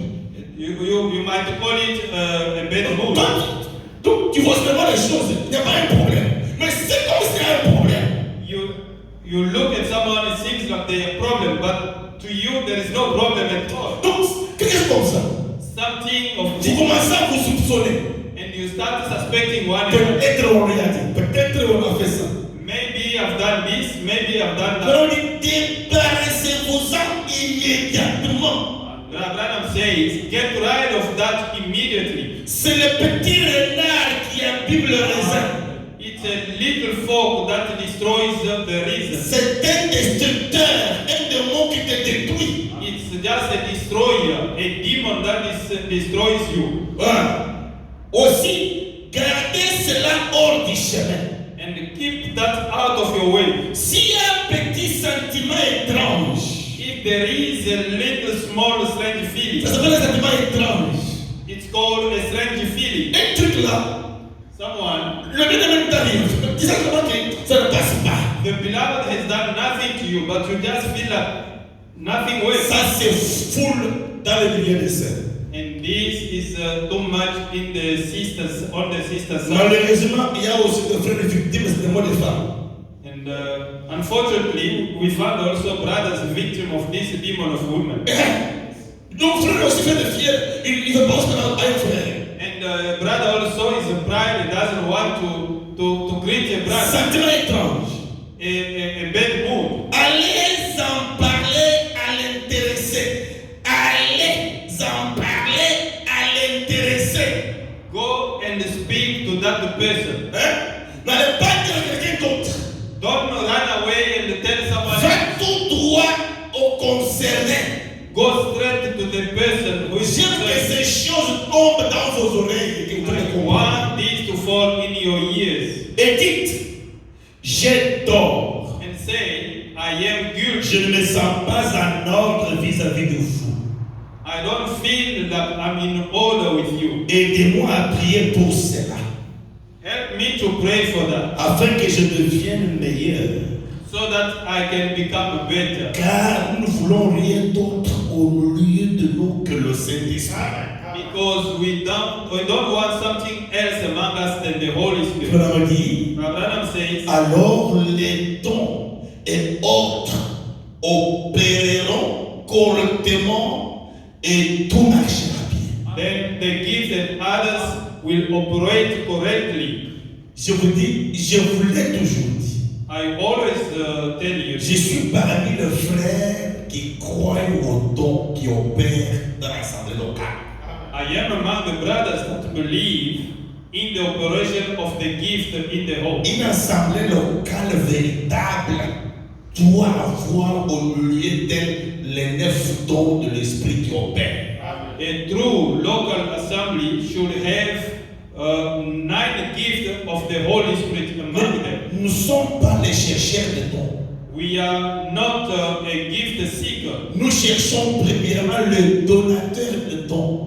You might call it a bad mood. Donc, tu vois seulement les choses. Il n'y a pas un problème. Mais c'est comme s'il y a un problème. You look at someone, it seems like they have a problem, but to you there is no problem at all. Donc, quelque chose comme ça. Something of Vous this. commencez à vous soupçonner. And you start suspecting one another. Peut-être on l'a dit. Peut-être on a fait ça. Maybe I've done this, maybe I've done Alors, that. on dit débarrassez-vous-en immédiatement. Abraham says, get rid of that immediately. C'est le petit renard qui imbibe le raisin. It's a little fork that destroys the reason. C'est un destructeur, un démon qui te détruit. It's just a destroyer, a demon that destroys you. Voilà. Aussi, gardez cela hors du chemin. And keep that out of your way. S'il y a un petit sentiment étrange, If there is a little small strange feeling, ça s'appelle un sentiment étrange. it's called a strange feeling. Un truc là, Someone, le bien-aimé t'arrive. Dis simplement que ça ne passe pas. the beloved has done nothing to you, but you just feel like nothing works. Ça se foule dans le milieu des saints. And this is too much in the sisters, on the sisters side. Malheureusement, il y a aussi des frères victimes, c'est des mots de femmes. And unfortunately, we found also brothers victim of this demon of women. Donc, frère aussi fait des fiers, il veut pas se faire un frère. And brother also is a pride, he doesn't want to greet a brother. Sentiment étrange. A bad mood. Allez en parler à l'intéressé. Allez en parler à l'intéressé. Go and speak to that person. N'allez pas dire à quelqu'un d'autre. Don't run away and tell someone else. Va tout droit au concerné. Go straight to the person who is J'aime que concerned. ces choses tombent dans vos oreilles et que vous les I compreniez. want this to fall in your ears. Et dites, j'ai tort. And say, I am guilty. Je ne me sens pas en ordre vis-à-vis de vous. I don't feel that I'm in order with you. Aidez-moi à prier pour cela, Help me to pray for that, afin que je devienne meilleur. so that I can become better. Car nous ne voulons rien d'autre au milieu de nous que le Saint-Esprit. Because we don't want something else among us than the Holy Spirit. Abraham dit, Abraham says, alors les dons et autres opéreront correctement et tout marchera bien. then the gifts and others will operate correctly. Je vous dis, je vous l'ai toujours dit. I always tell you, Je suis parmi les frères qui croient aux dons qui opèrent dans l'assemblée locale. I am among the brothers that believe in the operation of the gift in the home. Une assemblée locale véritable doit avoir au milieu d'elle les 9 dons de l'esprit qui opèrent. A true local assembly should have 9 gifts of the Holy Spirit among them. Nous ne sommes pas les chercheurs de dons. We are not a gift seeker. Nous cherchons premièrement le donateur de dons,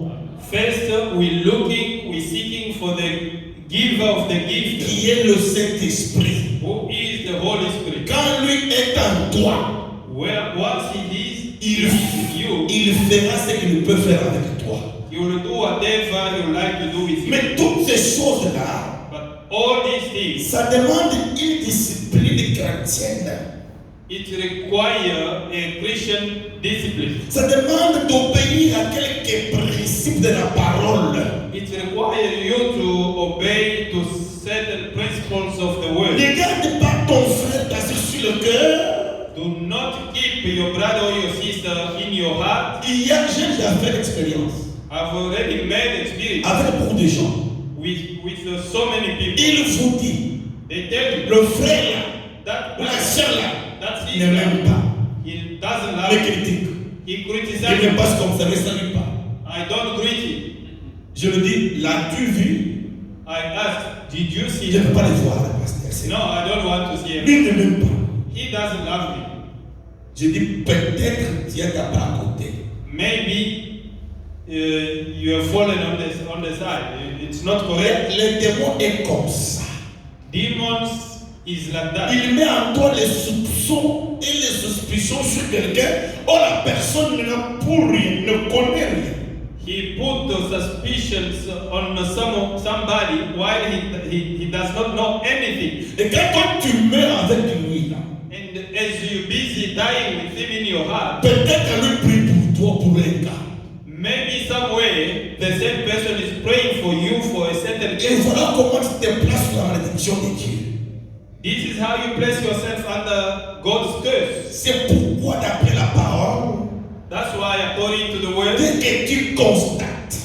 First, we're seeking for the giver of the gift, qui est le Saint-Esprit. who is the Holy Spirit. Quand lui est en toi, Once he is il, in you, il fera ce qu'il peut faire avec toi. he will do whatever you like to do with you. Mais toutes ces choses-là, But all these things, ça demande une discipline chrétienne. it requires a Christian discipline. Ça demande d'obéir à quelques principes de la parole. It requires you to obey to certain principles of the word. Ne garde pas ton frère placé sur le cœur. Do not keep your brother or your sister in your heart. J'ai déjà fait l'expérience. I've already made experience avec beaucoup de gens. with so many people. Il vous dit, They tell you le frère là, that ou la sœur là, that ne m'aime pas. he doesn't Me love me. critique. He Il criticizes me me. passe comme ça, ne salue pas. I don't greet him. Je lui dis, l'as-tu vu? I asked, did you see Je ne him? peux pas le voir, le pasteur. C'est- No, I don't want to see him. Lui ne m'aime pas. He doesn't love me. Je dis, peut-être tu es d'abord à côté. Maybe you have fallen on the side. It's not correct. Le démon est comme ça. Demons is like that. Il met en toi les soupçons et les suspicions sur quelqu'un. Oh, la personne n'a pour rien, ne connaît rien. He put the suspicions on somebody while he does not know anything. Et quand toi, tu meurs avec lui, là, And as you're busy dying with him in your heart, peut-être lui prie pour toi pour un cas. maybe some way the same person is praying for you for a certain Et case. voilà comment tu te places sous la malédiction de Dieu. This is how you place yourself under God's curse. C'est pourquoi, d'après la parole, That's why, according to the word, dès que tu constates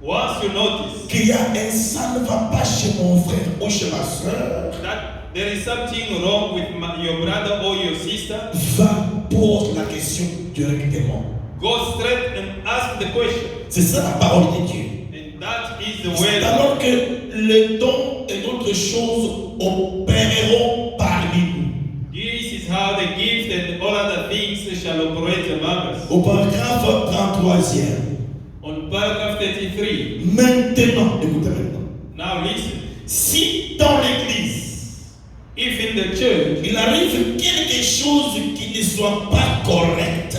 once you notice qu'il y a un ça ne va pas chez mon frère ou chez ma soeur, that there is something wrong with your brother or your sister, va pose la question directement. go straight and ask the question. C'est ça la parole de Dieu. And that is the C'est word. alors que les dons et d'autres choses opéreront parmi nous. This is how the gift and all other things shall operate among us. Au paragraphe 33e. On paragraph 33, Maintenant, écoutez maintenant. now listen. Si dans l'église, If in the church il arrive quelque chose qui ne soit pas correct,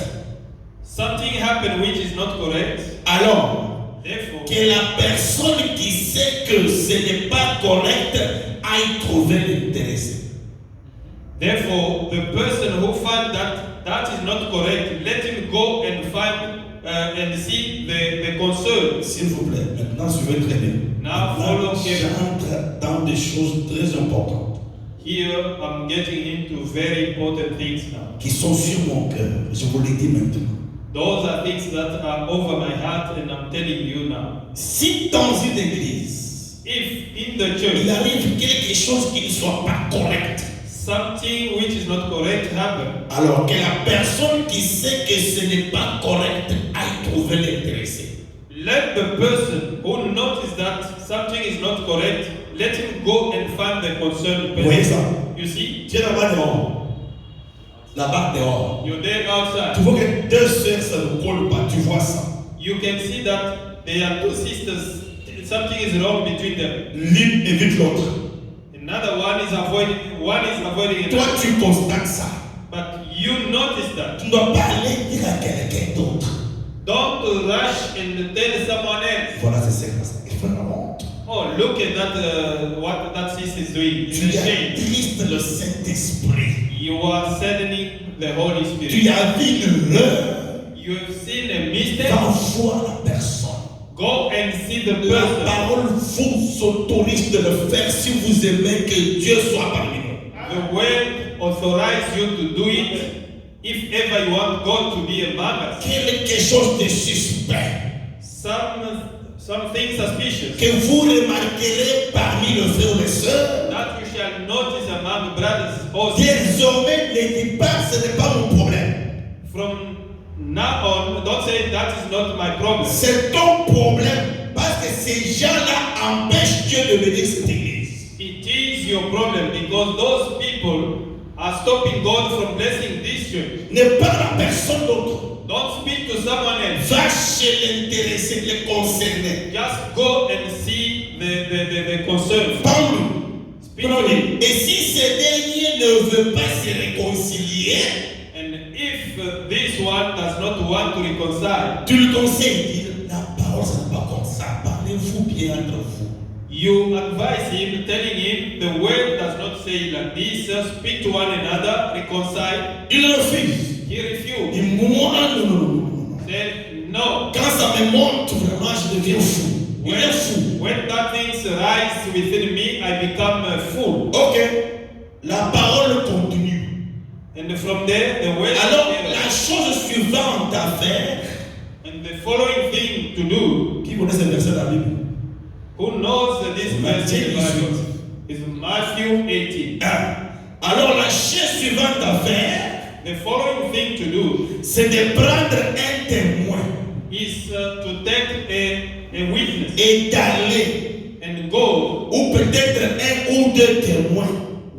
something happened which is not correct, alors therefore, que la personne qui sait que ce n'est pas correct aille trouver l'intéressé. therefore, the person who found that that is not correct, let him go and find and see the concern. S'il vous plaît, maintenant suivez très bien. Now Maintenant, follow carefully. j'entre dans des choses très importantes Here I'm getting into very important things now. qui sont sur mon cœur. Je vous le dis maintenant. Those are things that are over my heart, and I'm telling you now. Si dans une église, If in the il church arrive quelque chose qui ne soit pas correct, something which is not correct happen, alors que la personne qui sait que ce n'est pas correct aille trouver l'intéressé. let the person who notices that something is not correct, let him go and find the concerned Vous voyez person. ça? You see, Tu es là-bas dehors. Là-bas dehors. you're there Tu outside. vois que deux sœurs, ça ne colle pas. Tu vois ça. You can see that there are two sisters. Something is wrong between them. L'une évite l'autre. Another one is avoiding Toi, another. tu constates ça. But you notice that. Tu ne dois pas aller dire à quelqu'un d'autre. Don't rush and tell someone else. Voilà, c'est ça. Il faut la honte. Oh, look at that! What that sister is doing. It's Tu a as shame. triste le Saint-Esprit. You are saddening the Holy Tu Spirit. as vu une erreur. You have seen a mistake. Va voir la personne. Go and see the La person. parole vous autorise de le faire si vous aimez que Dieu soit parmi nous. The word authorizes you to do it if ever you want God to be among us. Quelque chose de suspect Something suspicious que vous remarquerez parmi les frères ou les sœurs. that you shall notice among brothers or sisters. Désormais, ne dis pas ce n'est pas mon problème. From now on, don't say that is not my problem. C'est ton problème parce que ces gens-là empêchent Dieu de bénir cette église. It is your problem because those people are stopping God from blessing this church. Ne parle à personne d'autre. Don't speak to someone else. Va chez l'intéressé, le concerné. Just go and see the concern. Parle-lui. Speak to him. Et si ce dernier ne veut pas se réconcilier, And if this one does not want to reconcile, tu le conseilles, dis la parole, ce n'est pas comme ça. Parlez-vous bien entre vous. you advise him, telling him the word does not say like this. Speak to one another, reconcile. Il refuse. He refused. Il dit, moi, non. Said no. Quand ça me monte, vraiment, je deviens fou. Il est fou. When that things rise within me, I become a fool. Ok. La parole continue. And from there, the word. Alors, la chose suivante à faire, And the following thing to do, Qui connaît ce verset de la Bible? who knows this verse in the Matthieu Bible, is Matthew 18. Alors la chose suivante à faire, The following thing to do c'est de prendre un témoin is to take a witness et d'aller, and go, ou peut-être un ou deux témoins,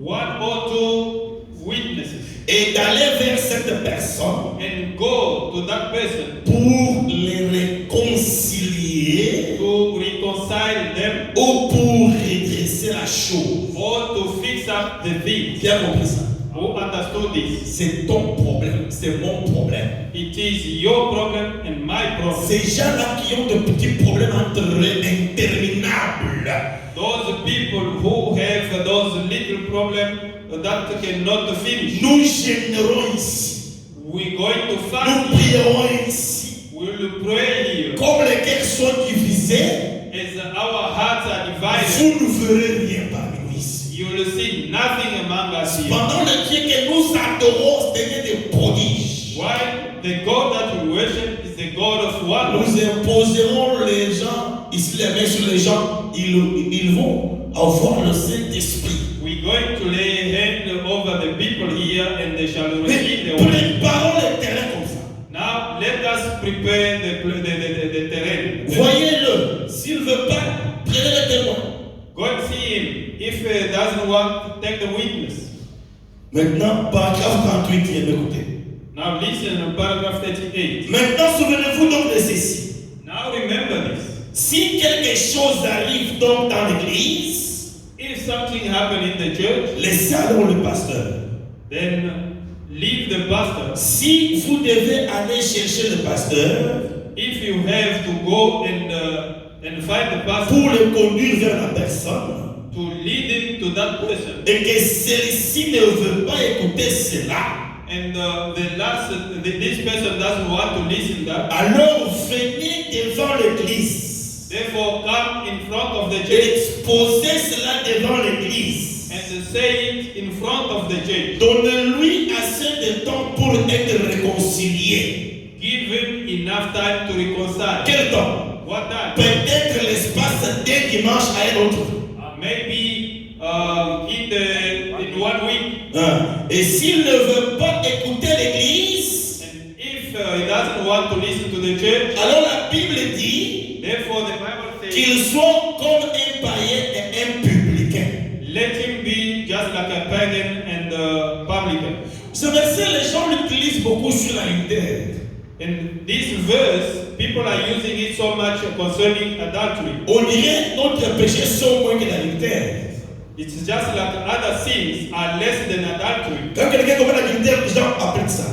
one or two witnesses, et d'aller vers cette personne and go to that person pour les réconcilier to reconcile them ou pour redresser la chose. or to fix up the things. Bien compris ça? Who understood this? C'est ton problème, c'est mon problème. It is your problem and my problem. Ces gens-là qui ont de petits problèmes entre eux interminables. Those people who have those little problems that cannot finish. Nous générons ici. We're going to Nous fast. prierons ici. We'll pray here. Comme les cœurs sont divisés, As our hearts are divided, vous ne verrez rien parmi nous ici. you will see nothing among us here. Pendant le Dieu que nous adorons, c'est des prodiges. Why? The God that we worship is the God of wonders. Nous imposerons les gens, ici les mains sur les gens, ils vont avoir le Saint-Esprit. We're going to lay hand over the people here and they shall Mais receive the word. préparons le terrain comme ça. Now let us prepare the terrain. Voyez-le. S'il ne veut pas, prenez le témoin. Go and see him. If he doesn't want, take the witness. Maintenant, paragraphe 38, viens m'écouter. Now listen to paragraph 38. Maintenant, souvenez-vous donc de ceci. Now remember this. Si quelque chose arrive donc dans l'église, If something happened in the church, laissez alors le pasteur. then leave the pastor. Si vous devez aller chercher le pasteur If you have to go and find the pastor pour le conduire vers la personne, to lead him to that person, et que celui-ci ne veut pas écouter cela, and this person doesn't want to listen to that, alors venez devant l'église therefore come in front of the et church exposez cela devant l'église. and say it in front of the church. Donnez-lui assez de temps pour être réconcilié. Give him enough time to reconcile. Quel temps? What time? Peut-être l'espace d'un dimanche à un autre. Maybe in 1 week. Et s'il ne veut pas écouter l'église, And if he doesn't want to listen to the church, alors la Bible dit therefore the Bible says, qu'il soit comme un païen et un publicain. let him be just like a pagan and a publican. Ce verset, les gens l'utilisent beaucoup sur l'adultère. In this verse, people are using it so much concerning adultery. On dirait notre péché sont moins que l'adultère. It's just like other sins are less than adultery. Quand quelqu'un commet l'adultère, les gens appliquent ça.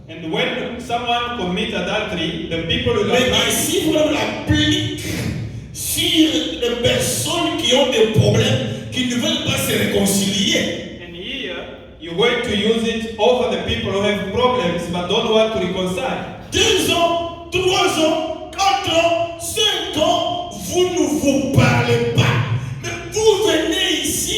And when someone commits adultery, the people will Mais apply it. ici, vous l'appliquez sur les personnes qui ont des problèmes, qui ne veulent pas se réconcilier. And here, you're going to use it over the people who have problems but don't want to reconcile. 2 ans, 3 ans, 4 ans, 5 ans, vous ne vous parlez pas. Mais vous venez ici,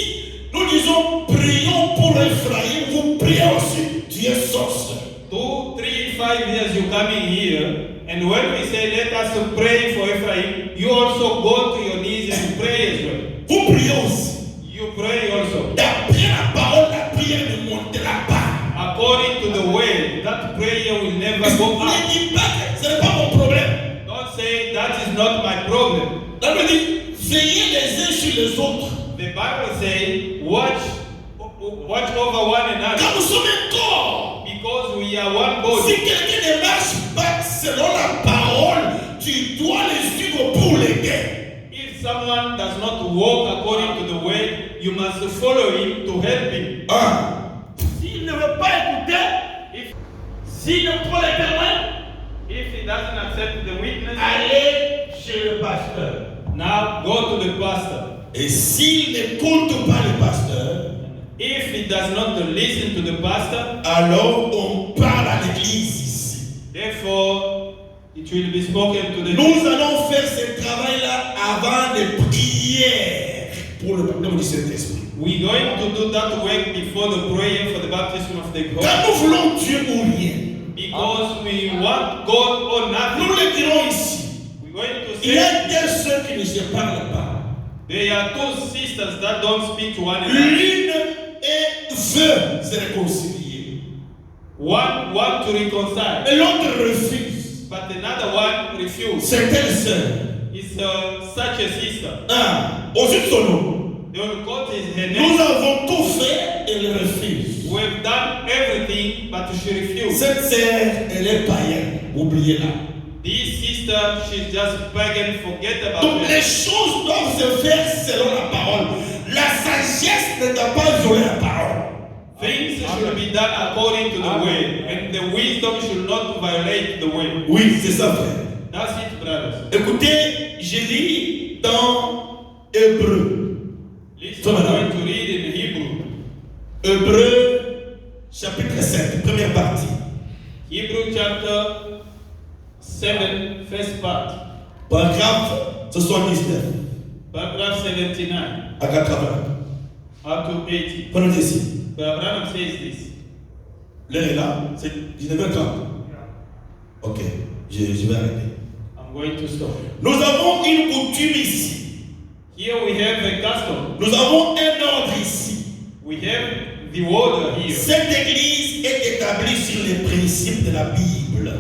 nous disons, prions pour Ephraïm, vous priez aussi, Dieu sorcier. 2, 3, 5 years you coming here, and when we say let us pray for Ephraim, you also go to your knees and pray as well. Vous priez aussi. You pray also. D'après la parole, la prière ne montera pas. According to the way, that prayer will never go Ne up. dis pas que ce n'est pas mon problème. Don't say that is not my problem. La Bible dit, veillez les uns sur les autres. The Bible says, watch over one another, Car nous sommes un corps. because we are one Si body. quelqu'un ne marche pas selon la parole, tu dois le suivre pour l'aider. If someone does not walk according to the way, you must follow him to help him. S'il ne veut pas écouter, s'il ne prend les témoins, If he doesn't accept the witness, allez chez le pasteur. now go to the pastor. Et s'il n'écoute pas le pasteur, If he does not listen to the pastor, alors on parle à l'église ici. therefore it will be spoken to the Nous allons faire ce travail-là avant les prières pour le baptême du Saint-Esprit. We're going to do that work before the prayer for the baptism of the Holy Quand nous voulons Dieu ou rien, Because we want God or Nous nothing. le dirons ici. We're going to Il y a say deux sœurs qui ne se parlent pas. there are two sisters that don't speak to one another. L'une veut se réconcilier. One want to reconcile, Et l'autre refuse. but another one refuses. C'est telle sœur. It's such a sister. Aux yeux de son nom. They will quote her Nous name. avons tout fait et elle refuse. We've done everything, but she refused. Cette sœur, elle est païenne. Oubliez-la. This sister, she's just pagan. Forget about Donc les it. choses doivent se faire selon la parole. La sagesse ne doit pas violer la parole. Things should be done according to the way, and the wisdom should not violate the way. Oui, c'est ça, frère. That's it, brothers. Écoutez, je lis dans Hébreu. Listen, I'm going to read in Hebrew. Hébreu, chapitre 7, première partie. Hebrew chapter 7, first part. Paragraphe 79 Paragraph 79 à 80. up to 80. Prenons ici. Abraham says this. L'heure est là, c'est 19h30. Ok, je vais arrêter. I'm going to stop. Nous avons une coutume ici. Here we have a custom. Nous avons un ordre ici. We have the order here. Cette église est établie sur les principes de la Bible.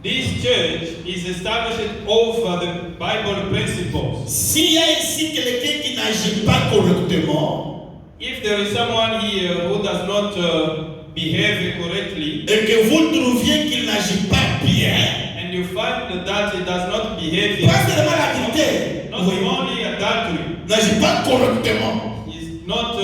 This church is established over the Bible principles. S'il y a ici quelqu'un qui n'agit pas correctement If there is someone here who does not behave correctly, et que vous trouviez qu'il n'agit pas bien, and you find that he does not behave, pas seulement l'adultère, not only adultery, n'agit pas correctement, is not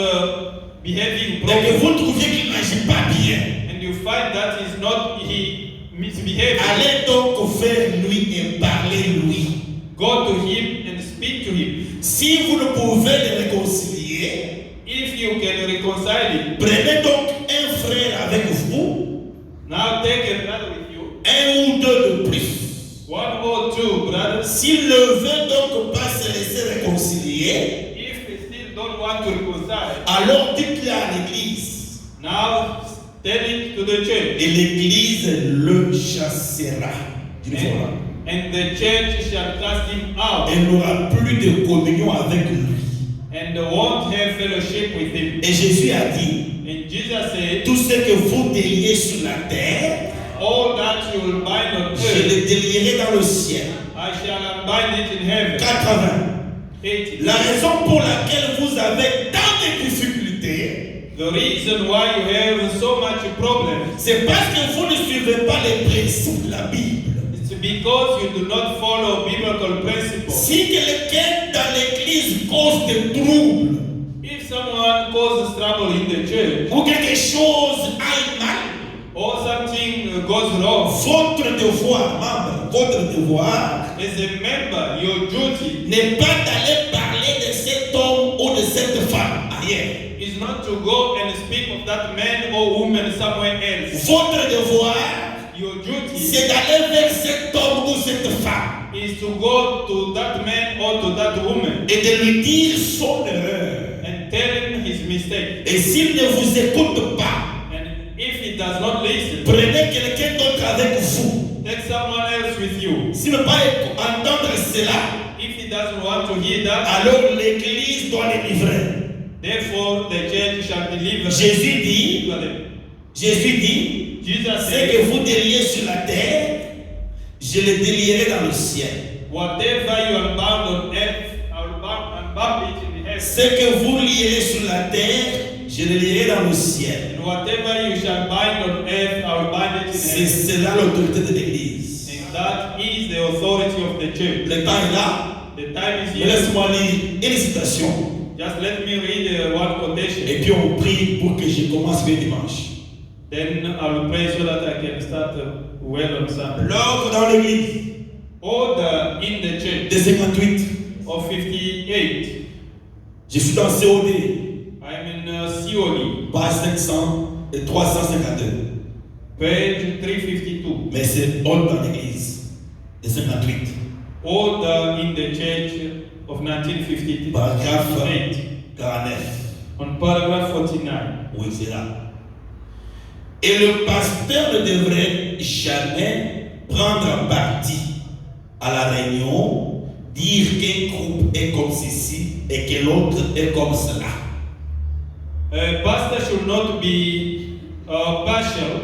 behaving et que properly, vous trouviez qu'il n'agit pas bien, and you find that he misbehaving, allez donc vers lui et parlez-lui. go to him and speak to him. Si vous ne pouvez le réconcilier, If you can reconcile him, prenez donc un frère avec vous, now take a brother with you, un ou deux de plus. one or two brothers. S'il ne veut donc pas se laisser réconcilier, If they still don't want to reconcile, alors dites-le à l'église. now tell it to the church, Et l'église le chassera. D'une fois. and the church shall cast him out, Elle n'aura plus de communion avec lui. and won't have fellowship with him. Et Jésus a dit, And Jesus said, tout ce que vous déliez sur la terre, all that you will bind on je earth, le délierai dans le ciel. I shall unbind it in heaven. 80. 80. La raison pour laquelle vous avez tant de difficultés, The reason why you have so much problems c'est parce que vous ne suivez pas les principes de la Bible. is because you do not follow biblical principles. Si quelqu'un dans l'église cause des troubles, If someone causes trouble in the church, ou quelque chose aille mal, or something goes wrong, votre devoir, membre, votre devoir as a member, your duty n'est pas d'aller parler de cet homme ou de cette femme ailleurs. is not to go and speak of that man or woman somewhere else. Votre devoir, Your duty c'est d'aller vers cet homme ou cette femme is to go to that man or to that woman et de lui dire son erreur. and tell him his mistake. Et s'il ne vous écoute pas, And if he does not listen, prenez quelqu'un d'autre avec vous. take someone else with you. S'il ne veut pas entendre cela, If he doesn't want to hear that, alors l'église doit les livrer. therefore the church shall deliver Jésus dit, to them. Jésus dit, Jesus ce said, que vous déliez sur la terre, je le délierai dans le ciel. whatever you unbound on earth, I will unbound it in the heaven. Ce que vous lierez sur la terre, je le lierai dans le ciel. And whatever you shall bind on earth, I will bind it in C'est heaven. cela l'autorité de l'église. And that is the authority of the church. Le temps est là. The time is Mais here. laisse-moi lire une citation. Just let me read one quotation. Et puis on prie pour que je commence le dimanche. Then I will pray so that I can start well on Sunday. L'ordre dans l'église Order in the church de 58. of 58. Je suis dans COD, I'm in COD, page 500 et 352. page 352. Mais c'est ordre dans l'église de 58. Order in the church of 1958. Paragraphe 49. On paragraph 49. Oui, c'est là. Et le pasteur ne devrait jamais prendre parti à la réunion, dire qu'un groupe est comme ceci et que l'autre est comme cela. A pastor should not be partial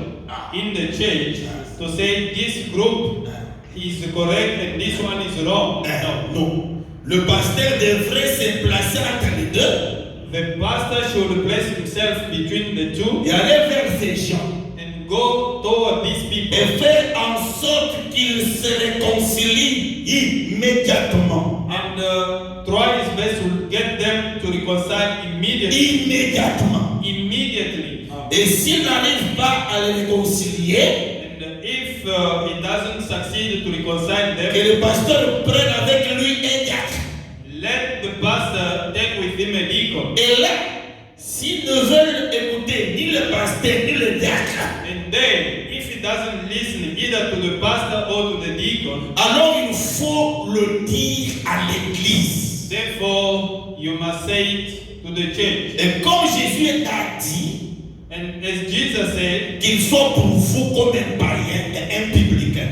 in the church to say this group is correct and this one is wrong. No. Non. Le pasteur devrait se placer entre les deux The pastor should place himself between the two et aller vers ces gens and go toward these people et faire en sorte qu'ils se réconcilient immédiatement. and try his best to get them to reconcile immediately. Immediately. Et s'il n'arrive pas à les réconcilier, And if he doesn't succeed to reconcile que them, le pasteur prenne avec lui un diacre. let the pastor take with him a deacon. Et là, s'ils ne veulent écouter ni le pasteur ni le diacre, And then, if he doesn't listen either to the pastor or to the deacon, alors il faut le dire à l'église. therefore you must say it to the church. Et comme Jésus a dit And as Jesus said, qu'il soit pour vous comme un païen et un publicain.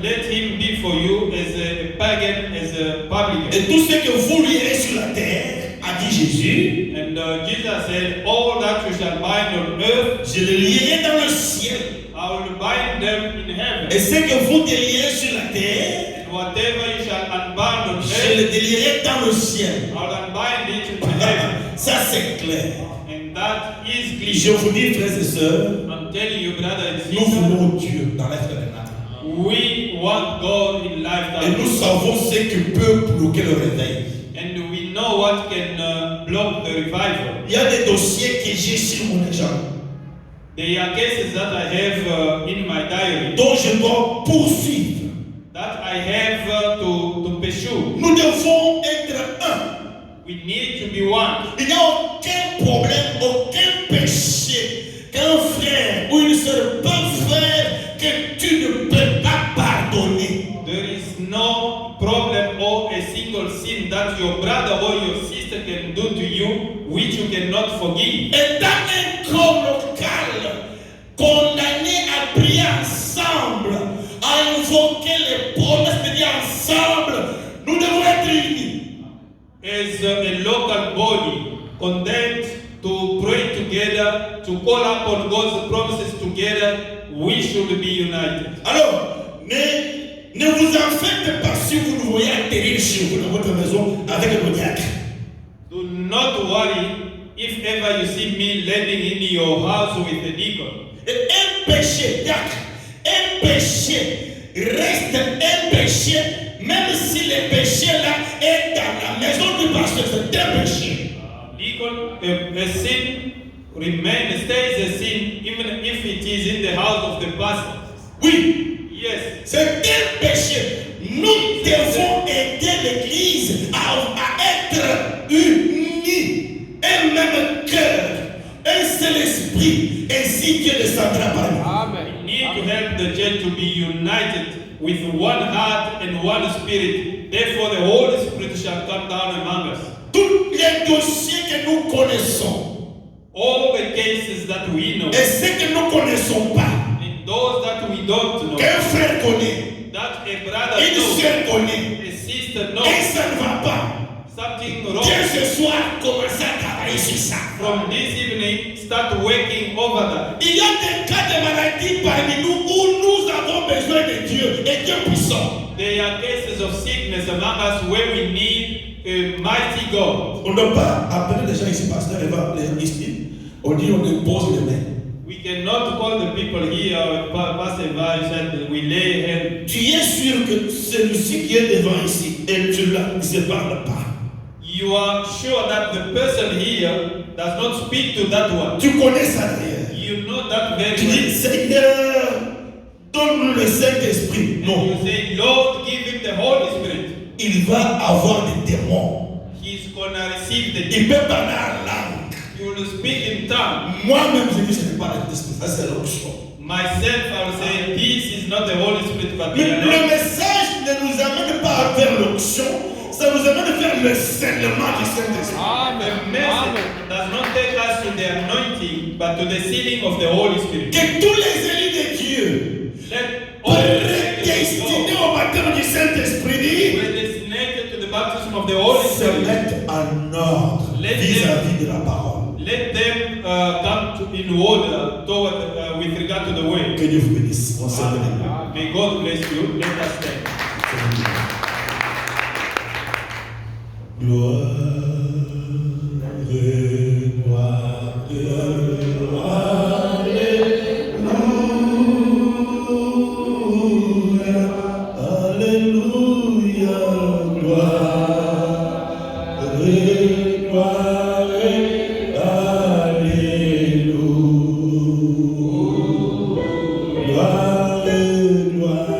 let him be for you as a pagan, as a Et publican. tout ce que vous lirez sur la terre, a dit Jésus, And Jesus said, all that you shall bind on earth, je le lierai dans le ciel. I will bind them in heaven. Et ce que vous délierez sur la terre, And whatever you shall unbind on je le earth, délierai dans le ciel. I'll unbind it in heaven. Ça c'est clair. And that is Je clear. vous dis, frères et sœurs, I'm telling you, brother and nous sister, voulons Dieu dans l'être de l'âme. we want God in Et lifetime. nous savons ce qui peut bloquer le réveil. And we know what can block the revival. Il y a des dossiers que j'ai sur mon agenda, There are cases that I have in my diary dont je dois poursuivre. that I have to pursue. Nous devons être un. We need to be one. Il n'y a aucun problème, aucun péché qu'un frère ou une sœur peut faire que tu ne peux pas pardonner. There is no problem or a single sin that your brother or your sister can do to you which you cannot forgive. Et dans un corps local, condamné à prier ensemble, à invoquer les promesses de Dieu ensemble, nous devons être unis. As a local body condemned to pray together, to call upon God's promises together, we should be united. Alors, ne vous en faites pas si vous nous voyez atterrir chez vous dans votre maison avec le diacre. Do not worry if ever you see me landing in your house with a deacon. Et un péché, diacre, un péché reste un péché, même si le péché là est dans la maison du pasteur, c'est un péché. Deacon, a sin remains, stays a sin even if it is in the house of the pastor. Oui, Yes, c'est un péché. Nous devons aider l'Église à être unis, un même cœur, un seul esprit, ainsi que descendra par nous. we need to help the church to be united with one heart and one spirit. Therefore, the Holy Spirit shall come down among us. Tous les dossiers que nous connaissons All the cases that we know et ceux que nous ne connaissons pas, and those that we don't know, qu'un frère connaît, that a brother une knows, sœur connaît, a sister et knows, ça ne va pas. something Dieu wrong. ce soir commence à travailler sur ça. From this evening, start working over that. Il y a des cas de maladie parmi nous où nous avons besoin de Dieu et Dieu puissant. There are cases of sickness among us where we need a mighty God. On ne peut pas appeler les gens ici, pasteur, ici. On dit on dépose les mains. We cannot call the people here, Pastor Eva said, we lay hands. Tu es sûr que celui-ci qui est devant ici, et tu ne se parle pas. You are sure that the person here does not speak to that one. Tu connais ça derrière. You know that very Tu dis, well. Seigneur, donne-nous le Saint-Esprit. And Non, you say, Lord, give him the Holy Spirit. il va avoir des démons. He's gonna receive the Il peut parler en langue. You will speak in tongue. Moi-même, je dis, ce n'est pas l'Esprit, ça c'est l'onction. Myself, I will say, this is not the Holy Spirit, but the Mais le anointing. message ne nous amène pas vers l'onction, ça nous amène vers le scellement du Saint-Esprit. The message does not take us to the anointing, but to the sealing of the Holy Spirit. Que tous les élus de Dieu, Let all the prédestinés au baptême du Saint-Esprit, predestinated to the baptism of the Holy se Spirit. mettent en ordre Let vis-à-vis de la parole. Let them come in order toward, with regard to the way. Que Dieu vous bénisse. On s'en va. May God bless you. Let us stand. Gloire, gloire, gloire, alléluia, alléluia, gloire, gloire, alléluia, gloire, gloire, gloire.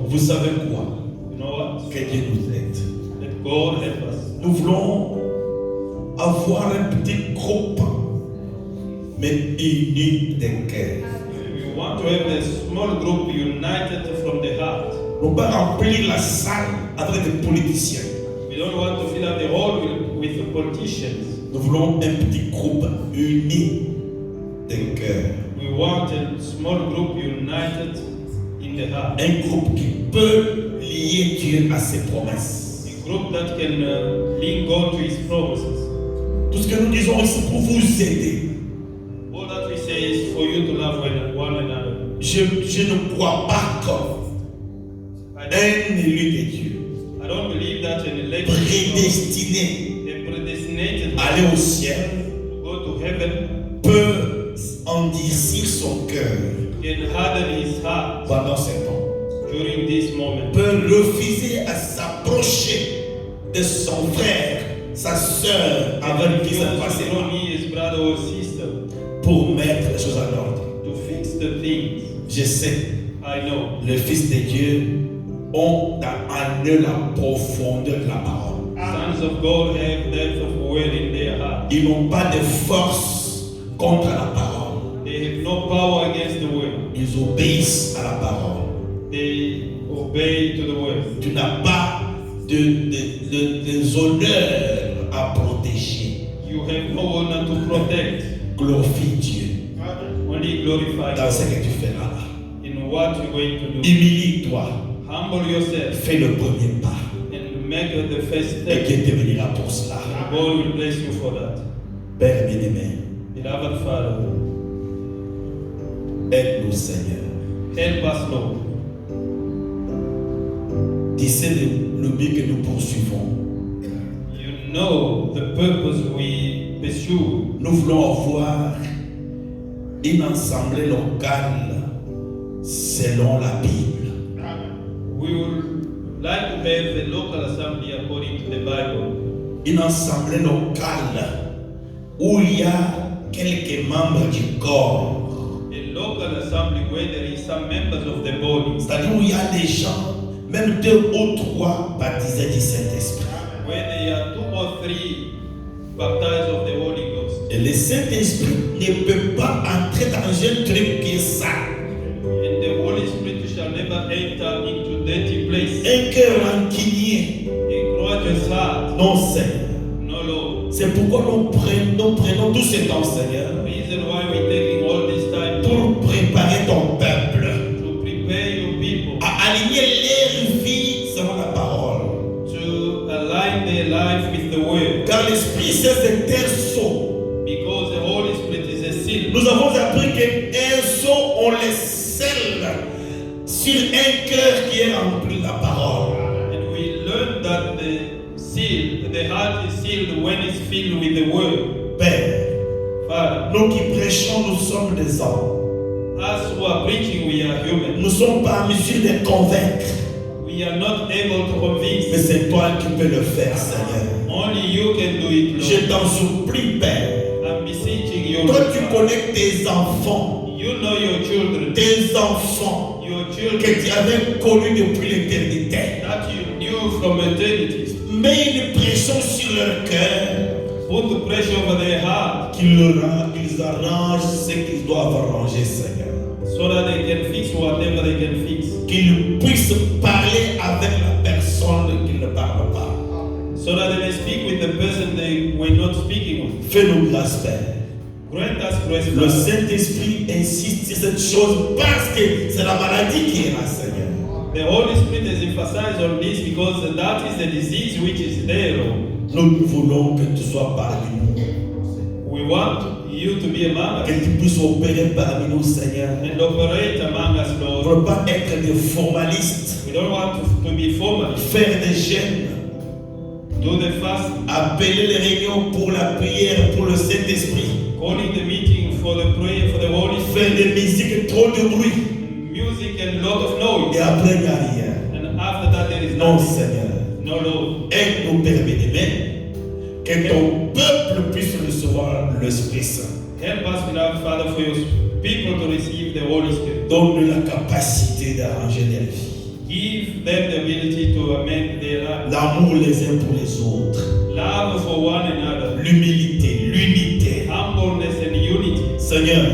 Vous savez quoi? You know what? Que Dieu nous aide. Let God help us. Nous voulons avoir un petit groupe, mais uni de cœur. We want to have a small group united from the heart. On ne pas remplir la salle avec des politiciens. We don't want to fill up the hall with the politicians. Nous voulons un petit groupe uni de cœur. We want a small group united in the heart. Un groupe qui peut lier Dieu à ses promesses. A group that can link God to His promises. Tout ce que nous disons ici pour vous aider. All that we say is for you to love one another. Je ne crois pas I qu'un élu de Dieu, don't believe that an elected prédestiné a predestinated à aller au ciel, to go to heaven peut endurcir son cœur can harden his heart pendant ce temps, during this moment. peut refuser à s'approcher de son frère, sa soeur, avec qui He ça also passé draw near his brother or sister pour mettre les choses en ordre. to fix the things. Je sais, I know les fils de Dieu ont en eux la profondeur de la parole. sons of God have depth of word in their heart. Ils n'ont pas de force contre la parole. They have no power against the word. Ils obéissent à la parole. They obey to the word. Tu n'as pas des honneurs à protéger. You have no honor to protect. Glorifie Dieu Only glorify dans ce God que tu fais là. in what you're going to do. Humilie-toi. Humble yourself Fais le premier pas. and make the first Et step. Dieu te bénira pour cela. God will bless you for that. Père bien-aimé, Beloved Father, aide-nous Seigneur. help us, Lord. Tu sais le but que nous poursuivons. You know the purpose we pursue. Nous voulons avoir une assemblée locale selon la Bible. We would like to have a local assembly according to the Bible. Une assemblée locale où il y a quelques membres du corps. A local assembly where there is some members of the body, C'est-à-dire où il y a des gens, même 2 ou 3 baptisés du Saint-Esprit. where there are 2 or 3 baptized of the Holy Ghost. Et le Saint-Esprit ne peut pas entrer dans un truc qui est sale. And the Holy Spirit shall never enter into dirty place. Un cœur rancunier. A grudgeous heart. Non, Seigneur. No, Lord. C'est pourquoi nous prenons tout ce temps, Seigneur, The reason why we're taking all this time pour préparer ton peuple to prepare your people à aligner leur vie selon la parole. to align their life with the Word. Car l'Esprit Saint est un sceau. Because the Holy Spirit is a seal. Nous avons appris qu'un sceau, on le scelle sur un cœur qui est rempli de la parole. And we learned that the heart is sealed when it's filled with the Word. Père, Father, nous qui prêchons, nous sommes des hommes. us who are preaching, we are human. Nous ne sommes pas en mesure de convaincre. We are not able to convince. Mais c'est toi qui peux le faire, Seigneur. Only you can do it, Je Lord. t'en supplie, Père. I'm beseeching you, Toi, Lord. tu connais tes enfants. You know your children. Tes enfants Your que children tu avais connus depuis l'éternité. that you knew from eternity. Mais une pression sur leur cœur Put the pressure over their heart qu'ils arrangent ce qu'ils doivent arranger, Seigneur. so that they can fix whatever they can fix. Qu'ils puissent parler avec la personne qu'ils ne parlent pas. So that they may speak with the person they were not speaking with. Fais-nous grâce, Père. Grant us grace, Le Father. Saint-Esprit insiste sur cette chose parce que c'est la maladie qui est là, Seigneur. The Holy Spirit has emphasized on this because that is the disease which is there, Lord. Nous voulons que tu sois parmi nous. We want you to be among Que us tu puisses opérer parmi nous, Seigneur. and operate among us, Pour Lord. ne pas être des formalistes, We don't want to be formal. faire des jeûnes, Do the fast, appeler les réunions pour la prière, pour le Saint-Esprit, calling the meeting for the prayer for the Holy faire Spirit, des musiques, trop de bruit, music and a lot of noise. et après il n'y a rien. And after that there is Non, nothing. Seigneur. No, Lord. Aide-nous, Père bien-aimé, que ton peuple puisse recevoir l'Esprit Saint. Help us, beloved Father, for your people to receive the Holy Spirit. Donne-nous la capacité d'arranger leur vie. Give them the ability to amend their lives. L'amour les uns pour les autres. Love for one another. L'humilité, l'unité. Humbleness and unity. Seigneur,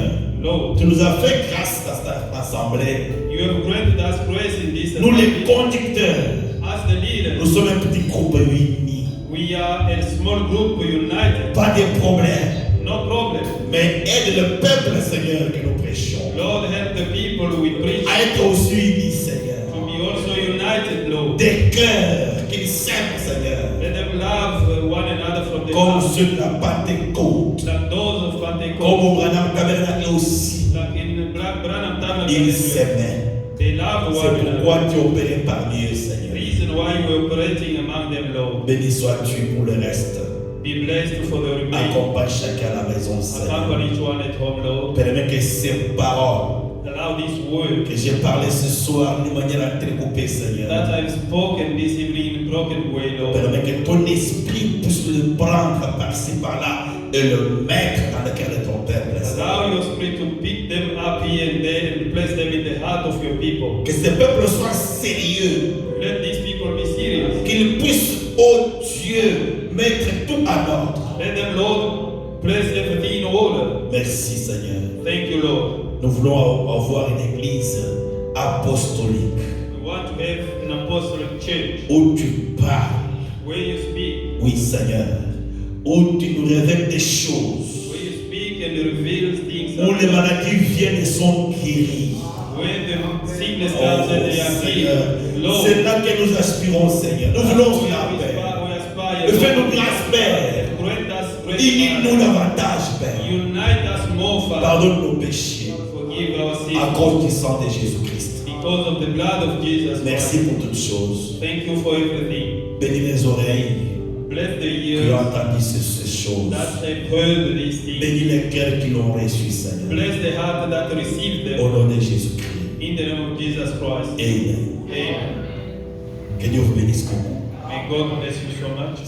Lord, tu nous as fait grâce dans cette assemblée. you have granted us grace in this Nous les assembly. conducteurs, As the nous leaders, sommes un petit groupe unis. we are a small group united. Pas de problème. No problem. Mais aide le peuple, Seigneur, que nous prêchons Lord, help the people we preach à être aussi unis, des cœurs qu'ils s'aiment, Seigneur. Let them love one another from the Comme heart. ceux de la Pentecôte. Like those of Comme Pentecost. au Branham Tabernacle aussi. Like in Branham Tabernacle. Ils s'aimaient. They love C'est one pourquoi another. tu opérais parmi eux, Seigneur. Reason why you are operating among them, Lord. Béni sois-tu pour le reste. Be blessed for the remaining. Accompagne chacun à la maison, Seigneur. Accompany each one at home, Lord. Permets que ces paroles Allow this word que j'ai parlé ce soir d'une manière entrecoupée, Seigneur. that I've spoken this evening in a broken way, Lord. Permets que ton esprit puisse le prendre par-ci, par-là et le mettre dans le cœur de ton peuple, Seigneur. Allow your spirit to pick them up here and there and place them in the heart of your people. Que ce peuple soit sérieux. Let these people be serious. Qu'ils puissent, oh Dieu, mettre tout en ordre. Let them, Lord, place everything in order. Merci, Seigneur. Thank you, Lord. Nous voulons avoir une église apostolique We want to have an apostolic church où tu parles. where you speak, Oui, Seigneur. Où tu nous révèles des choses. where you speak and reveal things. Où les maladies viennent et sont guéries. Where the sickness Oh, comes and they are Seigneur. healed. Lord, C'est là que nous aspirons, Seigneur. Nous voulons we la paix. aspire. Fais-nous grâce, Père. Grant us great Unis-nous power. davantage, Père. Unite us more, Father. Pardonne nos péchés Forgive our à sins cause du sang de Jésus-Christ. because of the blood of Jesus. Merci Christ. pour toutes choses. Thank you for everything. Bénis les oreilles Bless the qui ont ears entendu ces choses. that have heard these things. Bénis les cœurs qui l'ont reçu, Seigneur. Bless the heart that received Au them. nom de Jésus-Christ. In the name of Jesus Christ. Amen. Amen. Que Dieu vous bénisse beaucoup. May God bless you so much.